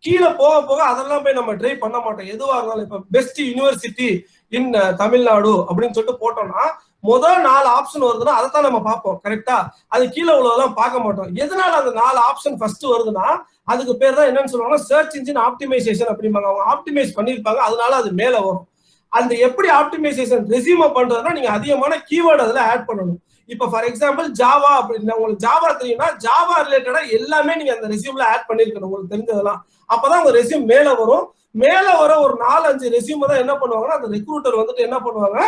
கீழே போக போக அதெல்லாம் போய் நம்ம ட்ரை பண்ண மாட்டோம். எதுவாக இருந்தாலும் இப்ப பெஸ்ட் யூனிவர்சிட்டி இன் தமிழ்நாடு அப்படின்னு சொல்லிட்டு போட்டோம்னா முதல் 4 ஆப்ஷன் வருதுன்னா அதை தான் நம்ம பார்ப்போம். கரெக்டா? அது கீழே உள்ளதெல்லாம் பார்க்க மாட்டோம். எதனால அந்த 4 ஆப்ஷன் ஃபர்ஸ்ட் வருதுன்னா அதுக்கு பேர் தான் என்னன்னு சொல்லுவாங்கன்னா சர்ச் இன்ஜின் ஆப்டிமைசேஷன் அப்படிம்பாங்க. அவங்க ஆப்டிமைஸ் பண்ணிருப்பாங்க, அதனால அது மேல வரும். அந்த எப்படி ஆப்டிமைசேஷன் ரெஸ்யூம் பண்றதுன்னா நீங்க அதிகமான கீவேர்டு அதுல ஆட் பண்ணணும். இப்ப ஃபார் எக்ஸாம்பிள் ஜாவா அப்படின்னா உங்களுக்கு ஜாவா தெரியும்னா ஜாவா ரிலேட்டடா எல்லாமே நீங்க அந்த ரெஸ்யூம்ல ஆட் பண்ணிருக்கணும் உங்களுக்கு தெரிஞ்சதெல்லாம். அப்பதான் உங்க ரெஸ்யூம் மேல வரும். மேல வர ஒரு 4-5 ரெஸ்யூம் தான் என்ன பண்ணுவாங்கன்னா அந்த ரெக்ரூட்டர் வந்துட்டு என்ன பண்ணுவாங்க,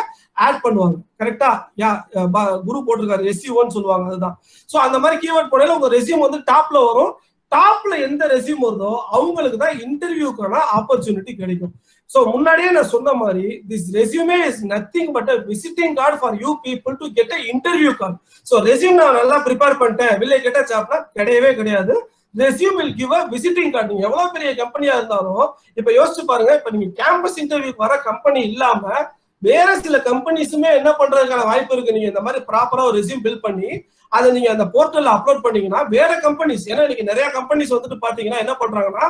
ஆட் பண்ணுவாங்க. கரெக்டா? குரு போட்டிருக்காரு SEO சொல்லுவாங்க, அதுதான். சோ அந்த மாதிரி கீவேர்ட் போடல உங்க ரெஸ்யூம் வந்து டாப்ல வரும். டாப்ல எந்த ரெஸ்யூம் வருதோ அவங்களுக்கு தான் இன்டர்வியூக்கான ஆப்பர்ச்சுனிட்டி கிடைக்கும். சோ முன்னாடியே நான் சொன்ன மாதிரி this resume is nothing but a visiting card for you people to get a interview call. So resume நான் நல்லா ப்ரிப்பேர் பண்ணிட்டேன் will I get a job கிடையவே கிடையாது. Resume will give a visiting card. நீங்க எவ்வளவு பெரிய கம்பெனியா இருந்தாலும் இப்ப யோசிச்சு பாருங்க, இப்ப நீங்க கேம்பஸ் இன்டர்வியூக்கு வர கம்பெனி இல்லாம வேற சில கம்பெனிஸுமே என்ன பண்றதுக்கான வாய்ப்பு இருக்கு. நீங்க இந்த மாதிரி ப்ராப்பரா ஒரு ரெஸ்யூம் பில்ட் பண்ணி அதை நீங்க அந்த போர்ட்டல்ல அப்லோட் பண்ணீங்கன்னா வேற கம்பெனிஸ், ஏன்னா இன்னைக்கு நிறைய கம்பெனிஸ் வந்துட்டு பாத்தீங்கன்னா என்ன பண்றாங்கன்னா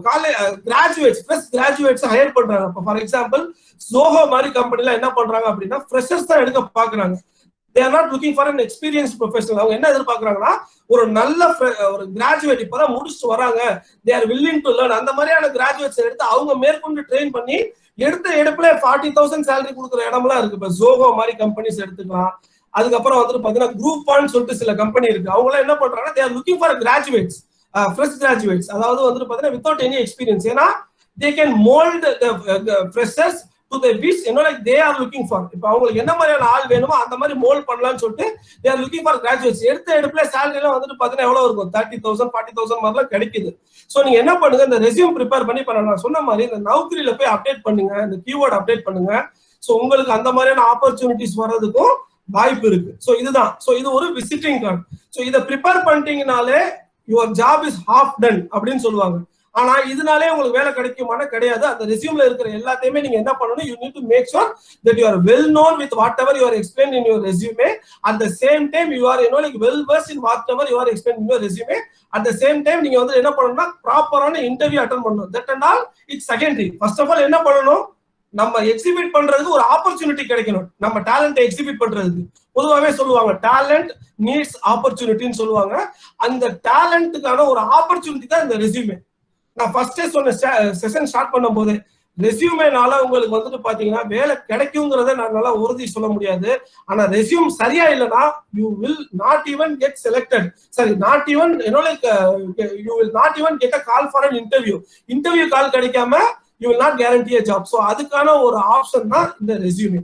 college graduates fresh graduates higher பண்றாங்க. இப்போ ஃபார் எக்ஸாம்பிள் ஜோஹோ மாதிரி கம்பெனில என்ன பண்றாங்க அப்படின்னா ஃப்ரெஷர்ஸ் தான் எடுக்க பாக்குறாங்க. they are not looking for an experienced professional. அவங்க என்ன எதிர்பார்க்கறாங்கன்னா ஒரு நல்ல ஒரு கிராஜுவேட் இப்பதான் முடிச்சுட்டு வராங்க, they are willing to learn. அந்த மாதிரியான கிராஜுவேட்ஸ் எடுத்து அவங்க மேற்கொண்டு ட்ரெயின் பண்ணி எடுத்த எடுப்புல 40,000 சேலரி கொடுக்குற இடம்லாம் இருக்கு. இப்ப ஜோஹோ மாதிரி கம்பெனிஸ் எடுத்துக்கலாம். அதுக்கப்புறம் வந்துட்டு பாத்தீங்கன்னா குரூப் பாயிண்ட் சொல்லிட்டு சில கம்பெனி இருக்கு. அவங்க எல்லாம் என்ன பண்றாங்கன்னா they are looking for graduates, fresh graduates. அதாவது வந்துட்டு பாத்தீங்கன்னா without any experience. ஏன்னா they can mold the freshers to the wish, you know, like they are looking for. இப்போ அவங்களுக்கு என்ன மாதிரியான ஆள் வேணுமோ அந்த மாதிரி மோல்ட் பண்ணலாம்னு சொல்லிட்டு they are looking for graduates. எடுத்த எடுப்புல சேலரி எல்லாம் வந்துட்டு பாத்தீங்கன்னா எவ்வளவு இருக்கும், 30,000 40,000 மாதிரிலாம் கிடைக்குது. சோ நீங்க என்ன பண்ணுங்க, இந்த ரெஸ்யூம் ப்ரிப்பேர் பண்ணி நான் சொன்ன மாதிரி இந்த நௌக்கரியில போய் அப்டேட் பண்ணுங்க, இந்த கீவேர்ட் அப்டேட் பண்ணுங்க. சோ உங்களுக்கு அந்த மாதிரியான ஆப்பர்ச்சுனிட்டிஸ் வர்றதுக்கும் வாய்ப்பு இருக்கு. சோ இதுதான். சோ இது ஒரு விசிட்டிங் கார்டு. சோ இதை ப்ரிப்பேர் பண்ணிட்டீங்கனாலே your job is half done அப்படின்னு சொல்லுவாங்க. ஆனா இதனாலே உங்களுக்கு வேலை கிடைக்குமானா கிடையாது. அந்த ரெஸ்யூம்ல இருக்கிற எல்லாத்தையுமே நீங்க என்ன பண்ணணும், you need to make sure that you are well known with whatever you are explained in your resume. At the same time you are, you know, like well versed in whatever you are explained in your resume. At the same time நீங்க வந்து என்ன பண்ணணும்னா ப்ராப்பரான இன்டர்வியூ அட்டெண்ட் பண்ணணும். that and all it's secondary. first of all என்ன பண்ணணும், நம்ம எக்ஸிபிட் பண்றதுக்கு ஒரு ஆப்பர்ச்சுனிட்டி கிடைக்கணும். நம்ம டேலண்ட் எக்ஸிபிட் பண்றதுக்கு பொதுவாகவே சொல்லுவாங்க டேலண்ட் நீட்ஸ் ஆப்பர்ச்சுனிட்டின்னு சொல்லுவாங்க. அந்த டேலண்ட்டுக்கான ஒரு ஆப்பர்ச்சுனிட்டி தான் இந்த ரெஸ்யூமே. நான் ஃபர்ஸ்டே சொன்ன செஷன் ஸ்டார்ட் பண்ணும் போது ரெஸ்யூமேனால உங்களுக்கு வந்துட்டு பாத்தீங்கன்னா வேலை கிடைக்குங்கிறத நான் நல்லா உறுதி சொல்ல முடியாது. ஆனா ரெஸ்யூம் சரியா இல்லைன்னா you will not even get selected. சரி, not even like you will not even get a call for an interview call கிடைக்காம you will not guarantee a job. So அதுக்கான ஒரு ஆப்ஷன் தான் இந்த ரெஸ்யூமே.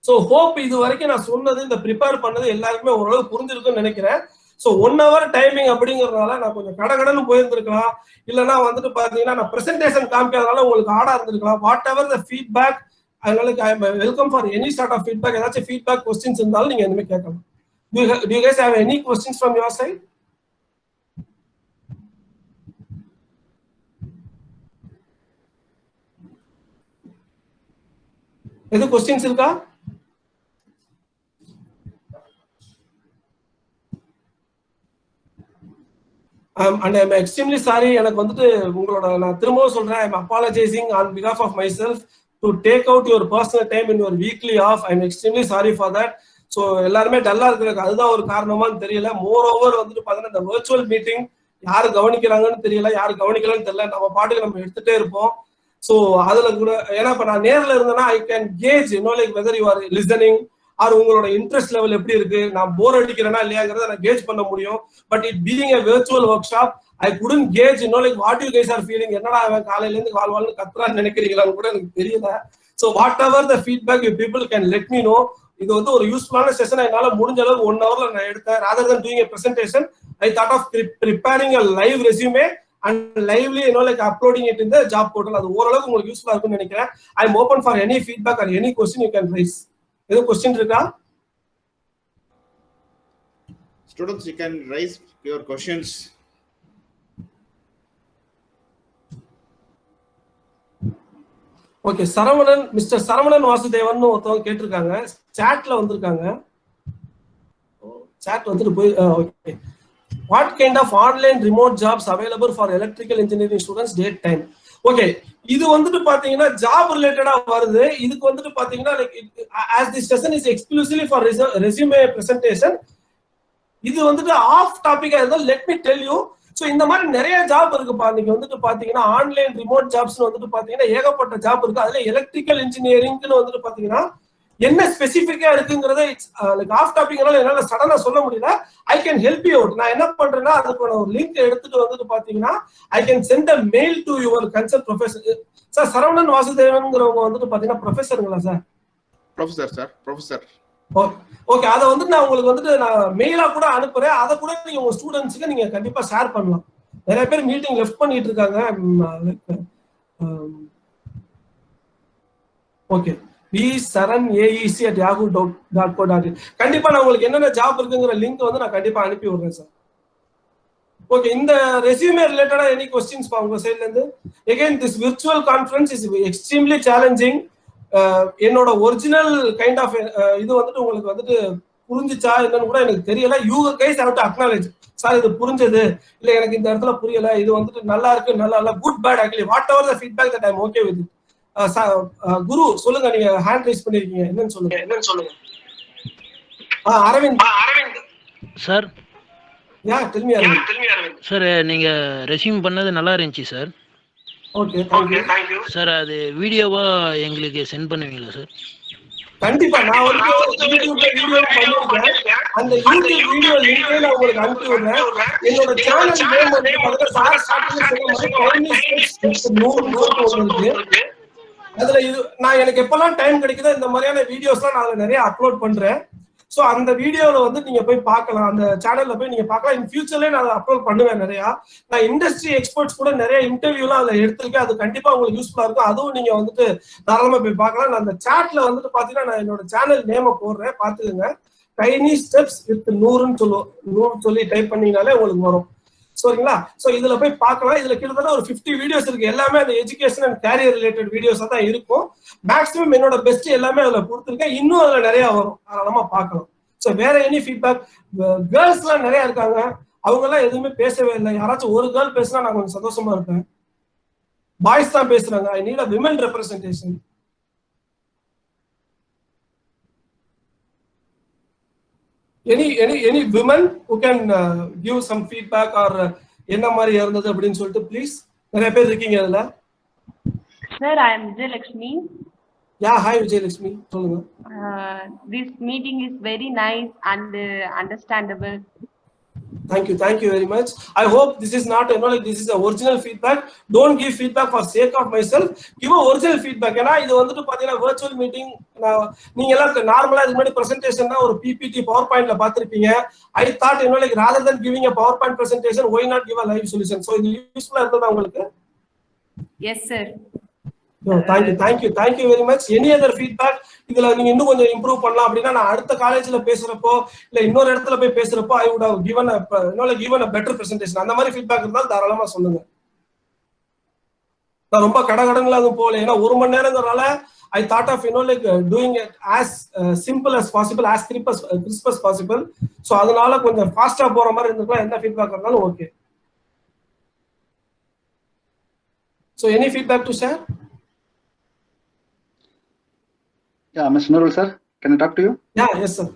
சோ ஹோப் இது வரைக்கும் நான் சொன்னது இந்த ப்ரிப்பேர் பண்ணது எல்லாருக்குமே ஓரளவு புரிஞ்சிருக்குன்னு நினைக்கிறேன். சோ 1 hour டைமிங் அப்படிங்கறதுனால நான் கொஞ்சம் கடகடன்னு போயிருந்திருக்கலாம். இல்லைன்னா வந்துட்டு பாத்தீங்கன்னா நான் பிரசன்டேஷன் காமிக்கிறதுனால உங்களுக்கு ஆடா இருந்திருக்கலாம். வாட் எவர் த ஃபீட்பேக், அதனால I am welcome for any sort of feedback. ஏதாச்சும் ஃபீட்பேக் கொஸ்டின்ஸ் இருந்தாலும் நீங்க எதுவுமே கேட்கலாம். Do you guys have any questions from your side? எது கொஸ்டின்ஸ் இருக்கா? And I'm extremely sorry. எனக்கு வந்துட்டு உங்களோட நான் திரும்பவும் சொல்றேன், I'm apologizing on behalf of myself to take out your personal time in your weekly off. I'm extremely sorry for that. So எல்லாருமே டல்லா இருக்கிறதுக்கு அதுதான் ஒரு காரணமான்னு தெரியல. மோர் ஓவர் வந்துட்டு பார்த்தீங்கன்னா இந்த வர்ச்சுவல் மீட்டிங் யாரு கவனிக்கிறாங்கன்னு தெரியல, யாரு கவனிக்கலன்னு தெரியல. நம்ம பாட்டுக்கு நம்ம எடுத்துட்டே இருப்போம். ஸோ அதுல கூட ஏன்னா இப்ப நான் நேரில் இருந்தேன்னா I can gauge like whether you are listening or உங்களோட இன்ட்ரெஸ்ட் லெவல் எப்படி இருக்கு, நான் போர் அடிக்கிறேன்னா இல்லையாங்கிறத நான் கேஜ் பண்ண முடியும். But it being a virtual workshop I couldn't gauge like what you guys are feeling. என்னடா அவன் காலையில இருந்து வாழ்வாள்னு கத்துறான்னு நினைக்கிறீங்களான்னு கூட எனக்கு தெரியல. So whatever the feedback you people can let me know. இது வந்து ஒரு யூஸ்ஃபுல்லான செஷன் என்னால முடிஞ்ச அளவுக்கு 1 hourல நான் எடுத்தேன். rather than doing a presentation I thought of preparing a live resume and lively like uploading it in the job portal. அது ஓரளவுக்கு உங்களுக்கு யூஸ்ஃபுல்லா இருக்கும்னு நினைக்கிறேன். I am open for any feedback or any question you can raise. ஏதோ கொஸ்டின் இருக்கா? Students, you can raise your questions. Okay, Saravanan, mister Saravanan Vasudevan ஒருத்தவங்க கேட்டிருக்காங்க, சாட்ல வந்திருக்காங்க. சாட் வந்துட்டு போய் okay. What kind of online remote jobs available for electrical engineering students date time? Okay, இது வந்துட்டு பாத்தீங்கன்னா ஜாப் ரிலேட்டடா வருது. இதுக்கு வந்துட்டு பாத்தீங்கன்னா like as this session is exclusively for resume presentation, இது வந்துட்டு ஆஃப் டாபிக்கா இருந்தா let me tell you. So இந்த மாதிரி நிறைய ஜாப் இருக்குப்பா. நீங்க வந்துட்டு பாத்தீங்கன்னா ஆன்லைன் ரிமோட் ஜாப்ஸ் வந்துட்டு பாத்தீங்கன்னா ஏகப்பட்ட ஜாப் இருக்கு. அதுல எலக்ட்ரிக்கல் இன்ஜினியரிங்னு வந்துட்டு பாத்தீங்கன்னா என்ன ஸ்பெசிஃபிக்கா இருக்குங்கிறத லைக் ஆஃப் டாபிக்னால என்னால சடனா சொல்ல முடியல. I can help you out. நான் என்ன பண்றேன்னா அதுக்கு ஒரு லிங்க் எடுத்துட்டு வந்துட்டு பாத்தீங்கன்னா I can send a mail to your concern professor. Sir Saravanan வாசுதேவன்ங்கிறவங்க வந்துட்டு பாத்தீங்கன்னா ப்ரொஃபஸருங்களா sir? Professor sir, professor. Okay, அதை வந்துட்டு நான் உங்களுக்கு வந்துட்டு நான் மெயிலா கூட அனுப்புறேன். அதை கூட நீங்க உங்க ஸ்டூடெண்ட்ஸுக்கு நீங்க கண்டிப்பா ஷேர் பண்ணலாம். நிறைய பேர் மீட்டிங் லெஃப்ட் பண்ணிட்டு இருக்காங்க. Okay, vsaraneec@yahoo.co.in. கண்டிப்பா நான் உங்களுக்கு என்னென்ன ஜாப் இருக்குங்கிற லிங்க் வந்து நான் கண்டிப்பா அனுப்பி விடுறேன் சார். ஓகே, இந்த ரெஸ்யூமே ரிலேட்டடா எனி क्वेश्चंस பா உங்க சைடுல இருந்து? again this virtual conference is extremely challenging. என்னோட ஒரிஜினல் கைண்ட் ஆஃப் இது வந்துட்டு உங்களுக்கு வந்துட்டு புரிஞ்சுச்சா என்னன்னு கூட எனக்கு தெரியல. You guys have to acknowledge, sir இது புரிஞ்சது இல்ல, எனக்கு இந்த இடத்துல புரியல, இது வந்துட்டு நல்லா இருக்கு, நல்லா இல்ல, good bad actually whatever the feedback that I am okay with. Guru சொல்லுங்க, நீங்க ஹேண்ட் ரைஸ் பண்ணிருக்கீங்க, என்னன்னு சொல்லுங்க. Aravind sir. Yeah tell me Aravind. Sir நீங்க ரெஸ்யூம் பண்ணது நல்லா இருந்துச்சு sir. Okay, thank you sir. அது வீடியோவா எங்களுக்கு சென்ட் பண்ணுவீங்களா சார்? கண்டிப்பா. நான் வந்து யூடியூப்ல வீடியோ பண்ணிருக்கேன். அந்த யூடியூப் வீடியோ லிங்க் நான் உங்களுக்கு அனுப்பி விடுறேன். என்னோட சேனல் நேம் வந்து பாருங்க, சார் ஸ்டார்டிங்ல சொன்ன அதுல இது நான் எனக்கு எப்பெல்லாம் டைம் கிடைக்குதோ இந்த மாதிரியான வீடியோஸ்லாம் நான் நிறைய அப்லோட் பண்றேன். ஸோ அந்த வீடியோல வந்து நீங்க போய் பார்க்கலாம், அந்த சேனல்ல போய் நீங்க பார்க்கலாம். இன் ஃபியூச்சர்லயே நான் அதை அப்லோட் பண்ணுவேன் நிறையா. நான் இண்டஸ்ட்ரி எக்ஸ்பர்ட்ஸ் கூட நிறைய இன்டர்வியூலாம் அதுல எடுத்திருக்கேன். அது கண்டிப்பா உங்களுக்கு யூஸ்ஃபுல்லா இருக்கும். அதுவும் நீங்க வந்துட்டு தாராளமா போய் பார்க்கலாம். நான் அந்த சாட்ல வந்துட்டு பாத்தீங்கன்னா நான் என்னோட சேனல் நேமை போடுறேன், பாத்துக்கோங்க. டைனி ஸ்டெப்ஸ் வித் 100 சொல்லி டைப் பண்ணீங்கனாலே உங்களுக்கு வரும். சரிங்களா? ஸோ இதுல போய் பார்க்கலாம். இதுல கிட்டத்தட்ட ஒரு 50 வீடியோஸ் இருக்கு. எல்லாமே அந்த எஜுகேஷன் அண்ட் கேரியர் ரிலேட்டட் வீடியோஸா தான் இருக்கும். மேக்ஸிமம் என்னோட பெஸ்ட் எல்லாமே அதுல கொடுத்துருக்கேன். இன்னும் அதுல நிறைய வரும், அதெல்லாம பார்க்கலாம். ஸோ வேற எனி ஃபீட்பேக்? கேர்ள்ஸ் எல்லாம் நிறைய இருக்காங்க, அவங்க எல்லாம் எதுவுமே பேசவே இல்லை. யாராச்சும் ஒரு கேர்ள் பேசினா நான் கொஞ்சம் சந்தோஷமா இருப்பேன். பாய்ஸ் தான் பேசுறாங்க. I need a women representation. any women who can give some feedback or என்ன மாதிரி இருந்தது அப்படினு சொல்லிட்டு ப்ளீஸ். நிறைய பேர் இருக்கீங்க அதுல. Sir, I am Vijayalakshmi. Yeah, hi Vijayalakshmi, சொல்லுங்க. This meeting is very nice and understandable. Thank you very much. I hope this is not like this is a original feedback. Don't give feedback for sake of myself. Give a original feedback. ஏன்னா இது வந்துட்டு பாத்தீங்கன்னா virtual meeting, நீங்க எல்லாம் நார்மலா இதுக்கு முன்னாடி presentation ஒரு PPT PowerPointல பார்த்திருப்பீங்க. I thought like rather than giving a PowerPoint presentation, why not give a live solution? So இது யூஸ்ஃபுல்லா இருந்ததா உங்களுக்கு? Yes sir. No, thank you very much. Any other feedback? இதுல நீங்க இன்னும் கொஞ்சம் இம்ப்ரூவ் பண்ணலாம் அப்படின்னா நான் அடுத்த காலேஜ்ல பேசுறப்போ இல்ல இன்னொரு இடத்துல போய் பேசுறப்போ I would have given a better presentation. அந்த மாதிரி ஃபீட்பேக் இருந்தால் தாராளமா சொல்லுங்க. நான் ரொம்ப கடகடங்களா அதுவும் போகல, ஏன்னா 1 மணி நேரங்கிறனால I thought of doing it as simple as possible, as crisp as possible. So அதனால கொஞ்சம் ஃபாஸ்டா போற மாதிரி இருந்திருக்கலாம். என்ன ஃபீட்பேக் இருந்தாலும் okay. So any feedback to share? Yeah, Mr. Nurul sir, can I talk to you? Yeah, yes sir.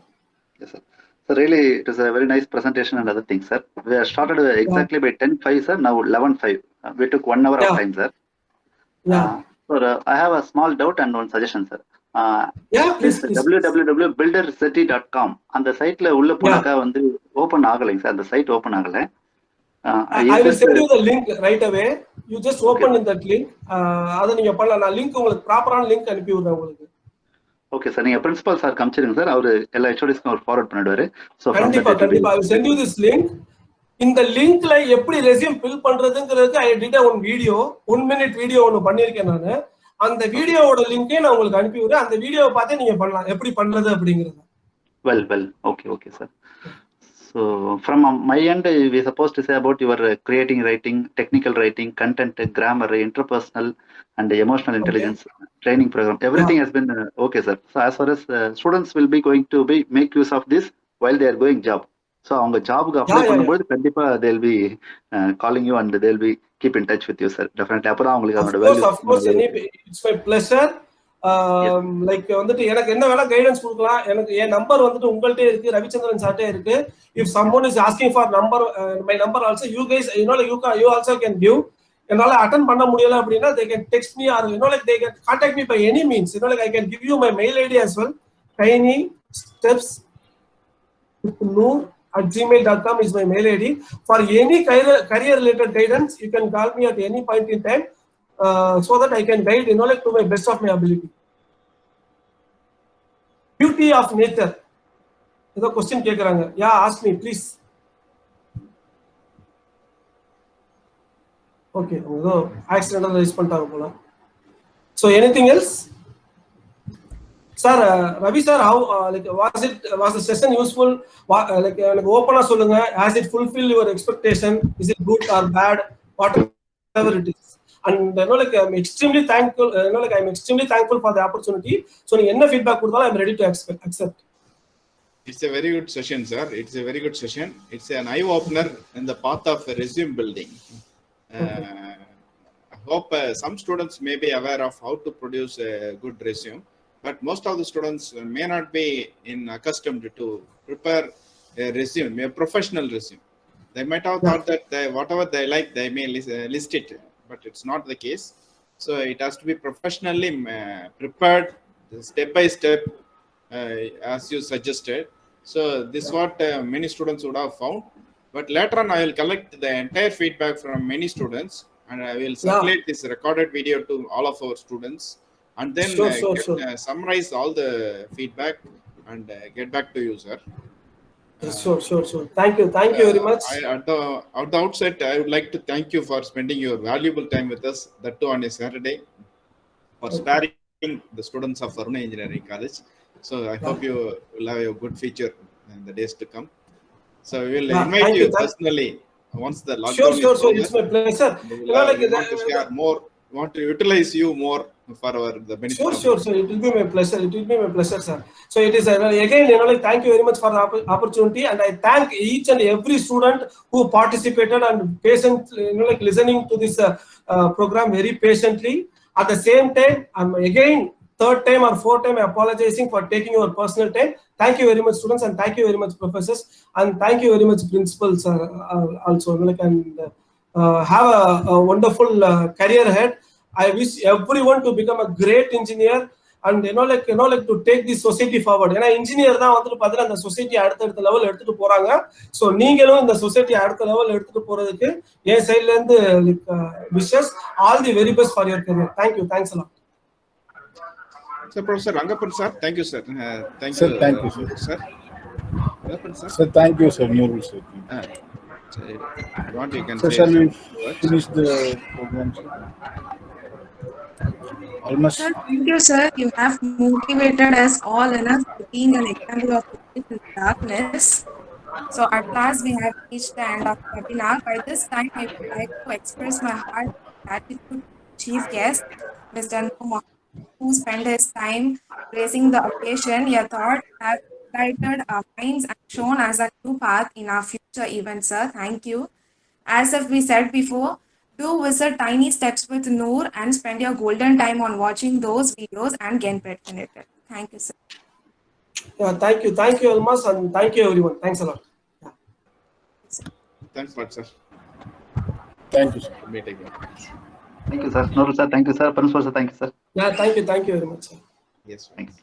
Yes sir. So really, it was a very nice presentation and other things, sir. We have started exactly by 10:05, sir. Now 11:05. We took 1 hour of time, sir. Yeah. So I have a small doubt and one suggestion, sir. Yeah, please. www.buildercity.com அந்த சைட்ல உள்ள போனாக்கா வந்து ஓபன் ஆகலைங்க சார். அந்த சைட் ஓபன் ஆகல. I will send you the link right away. You just open in that link. அத நீங்க பண்ணலாம். நான் லிங்க் உங்களுக்கு ப்ராப்பரான லிங்க் அனுப்பி விடுறேன் உங்களுக்கு. ஓகே சார், நீங்க பிரின்சிபல் சார் காமிச்சிருங்க சார். அவரு எல்லா ஹெச்ஓடிஸ்க்கும் அவர் ஃபார்வர்ட் பண்ணிடுவாரு. சோ கண்டிப்பா I will send you this link. இந்த லிங்க்ல எப்படி ரெஸ்யூம் ஃபில் பண்றதுங்கிறதுக்கு I did one video, 1 minute video ஒன்னு பண்ணிருக்கேன் நானு. அந்த வீடியோவோட லிங்கை நான் உங்களுக்கு அனுப்பி விடுறேன். அந்த வீடியோவை பார்த்து நீங்க பண்ணலாம் எப்படி பண்றது அப்படிங்கறது. Well. Okay sir. So from my end, we supposed to say about your creating writing, technical writing, content, grammar, interpersonal, and emotional intelligence training program. Everything has been okay, sir. So as far as students will be going to make use of this while they are going job. So அவங்க ஜாப்க்கு அப்ளை பண்ணும்போது கண்டிப்பா they'll be calling you and they'll be keep in touch with you, sir. Definitely. அப்புறம் அவங்களுக்கு அவரோட value. Of course, it's my pleasure. Like வந்துட்டு எனக்கு என்ன வேணா கைடன்ஸ் கொடுக்கலாம். எனக்கு என் நம்பர் வந்துட்டு உங்கள்கிட்ட இருக்கு, ரவிச்சந்திரன் சார்ட்டே இருக்கு. If someone is asking for number, my number also you guys you also can give. என்னால அட்டெண்ட் பண்ண முடியல அப்படின்னா they can text me or they can contact me by any means. I can give you my mail ID as well. tinystepsnoor@gmail.com is my mail ID. For any career related guidance, you can call me at any point in time. So that I can guide to my best of my ability. Beauty of nature. This question கேக்குறாங்க. Yeah, ask me please. Okay, accidental raise பண்ணிட்டாங்க போல. So anything else? Sir, Ravi sir, how was the session useful? Open சொல்லுங்க. Has it fulfilled your expectation? Is it good or bad? Whatever it is. And I'm extremely thankful. I'm extremely thankful for the opportunity. So, any feedback I'm ready to accept. It's a very good session, sir. It's a very good session. It's an eye opener in the path of resume building. I hope some students may be aware of how to produce a good resume, but most of the students may not be accustomed to prepare a resume, a professional resume. They might have thought that whatever they like, they may list it. But it's not the case. So it has to be professionally prepared, step by step, as you suggested. So this is what many students would have found. But later on, I will collect the entire feedback from many students, and I will circulate this recorded video to all of our students, and then summarize all the feedback and get back to you, sir. Sure. Thank you very much. At the outset, I would like to thank you for spending your valuable time with us, that too on a Saturday, for sparing the students of Varuna Engineering College. So I hope you will have a good future in the days to come. So we will invite you personally once the lockdown is over. It's my pleasure. We want to share more, want to utilize you more for the benefit. Sure. It will be my pleasure, sir. So it is again, thank you very much for the opportunity, and I thank each and every student who participated and listening to this program very patiently. At the same time, I'm again third time or fourth time apologizing for taking your personal time. Thank you very much, students, and thank you very much, professors, and thank you very much, principals also. And have a wonderful career ahead. I wish everyone to become a great engineer and to take this society forward. ஏன்னா இன்ஜினியர் தான் வந்துட்டு பார்த்தீங்கன்னா அந்த சொசைட்டி அடுத்த லெவல் எடுத்துட்டு போறாங்க. ஸோ நீங்களும் இந்த சொசைட்டி அடுத்த லெவல் எடுத்துட்டு போறதுக்கு என் சைட்ல இருந்து wishes all the very best for your career. Thanks a lot. So, Professor Rangappan sir, thank you, sir. Thank you, sir. Rangappan sir. Sir, thank you, sir. Nurul sir. So, what you can so say? Shall we finish the program, sir? Almost. Sir, thank you, sir. You have motivated us all enough to being an example of darkness. So at last we have reached the end of the webinar. By this time, I would like to express my heart gratitude to Chief Guest, Mr. Mohammed. who spent his time raising the occasion. Your thought have lighted our minds and shown us a new path in our future events, sir. Thank you. As if we said before, do visit Tiny Steps with Noor and spend your golden time on watching those videos and get better. Thank you, sir. Yeah, thank you, Almas, and thank you everyone. Thanks a lot. Yeah. Thanks a lot, sir. Thank you, sir. Meet again. Thank you, sir. Nurul sir, thank you, sir. Parameswar sir, thank you, sir. Yeah, thank you very much, sir. Yes. Thanks.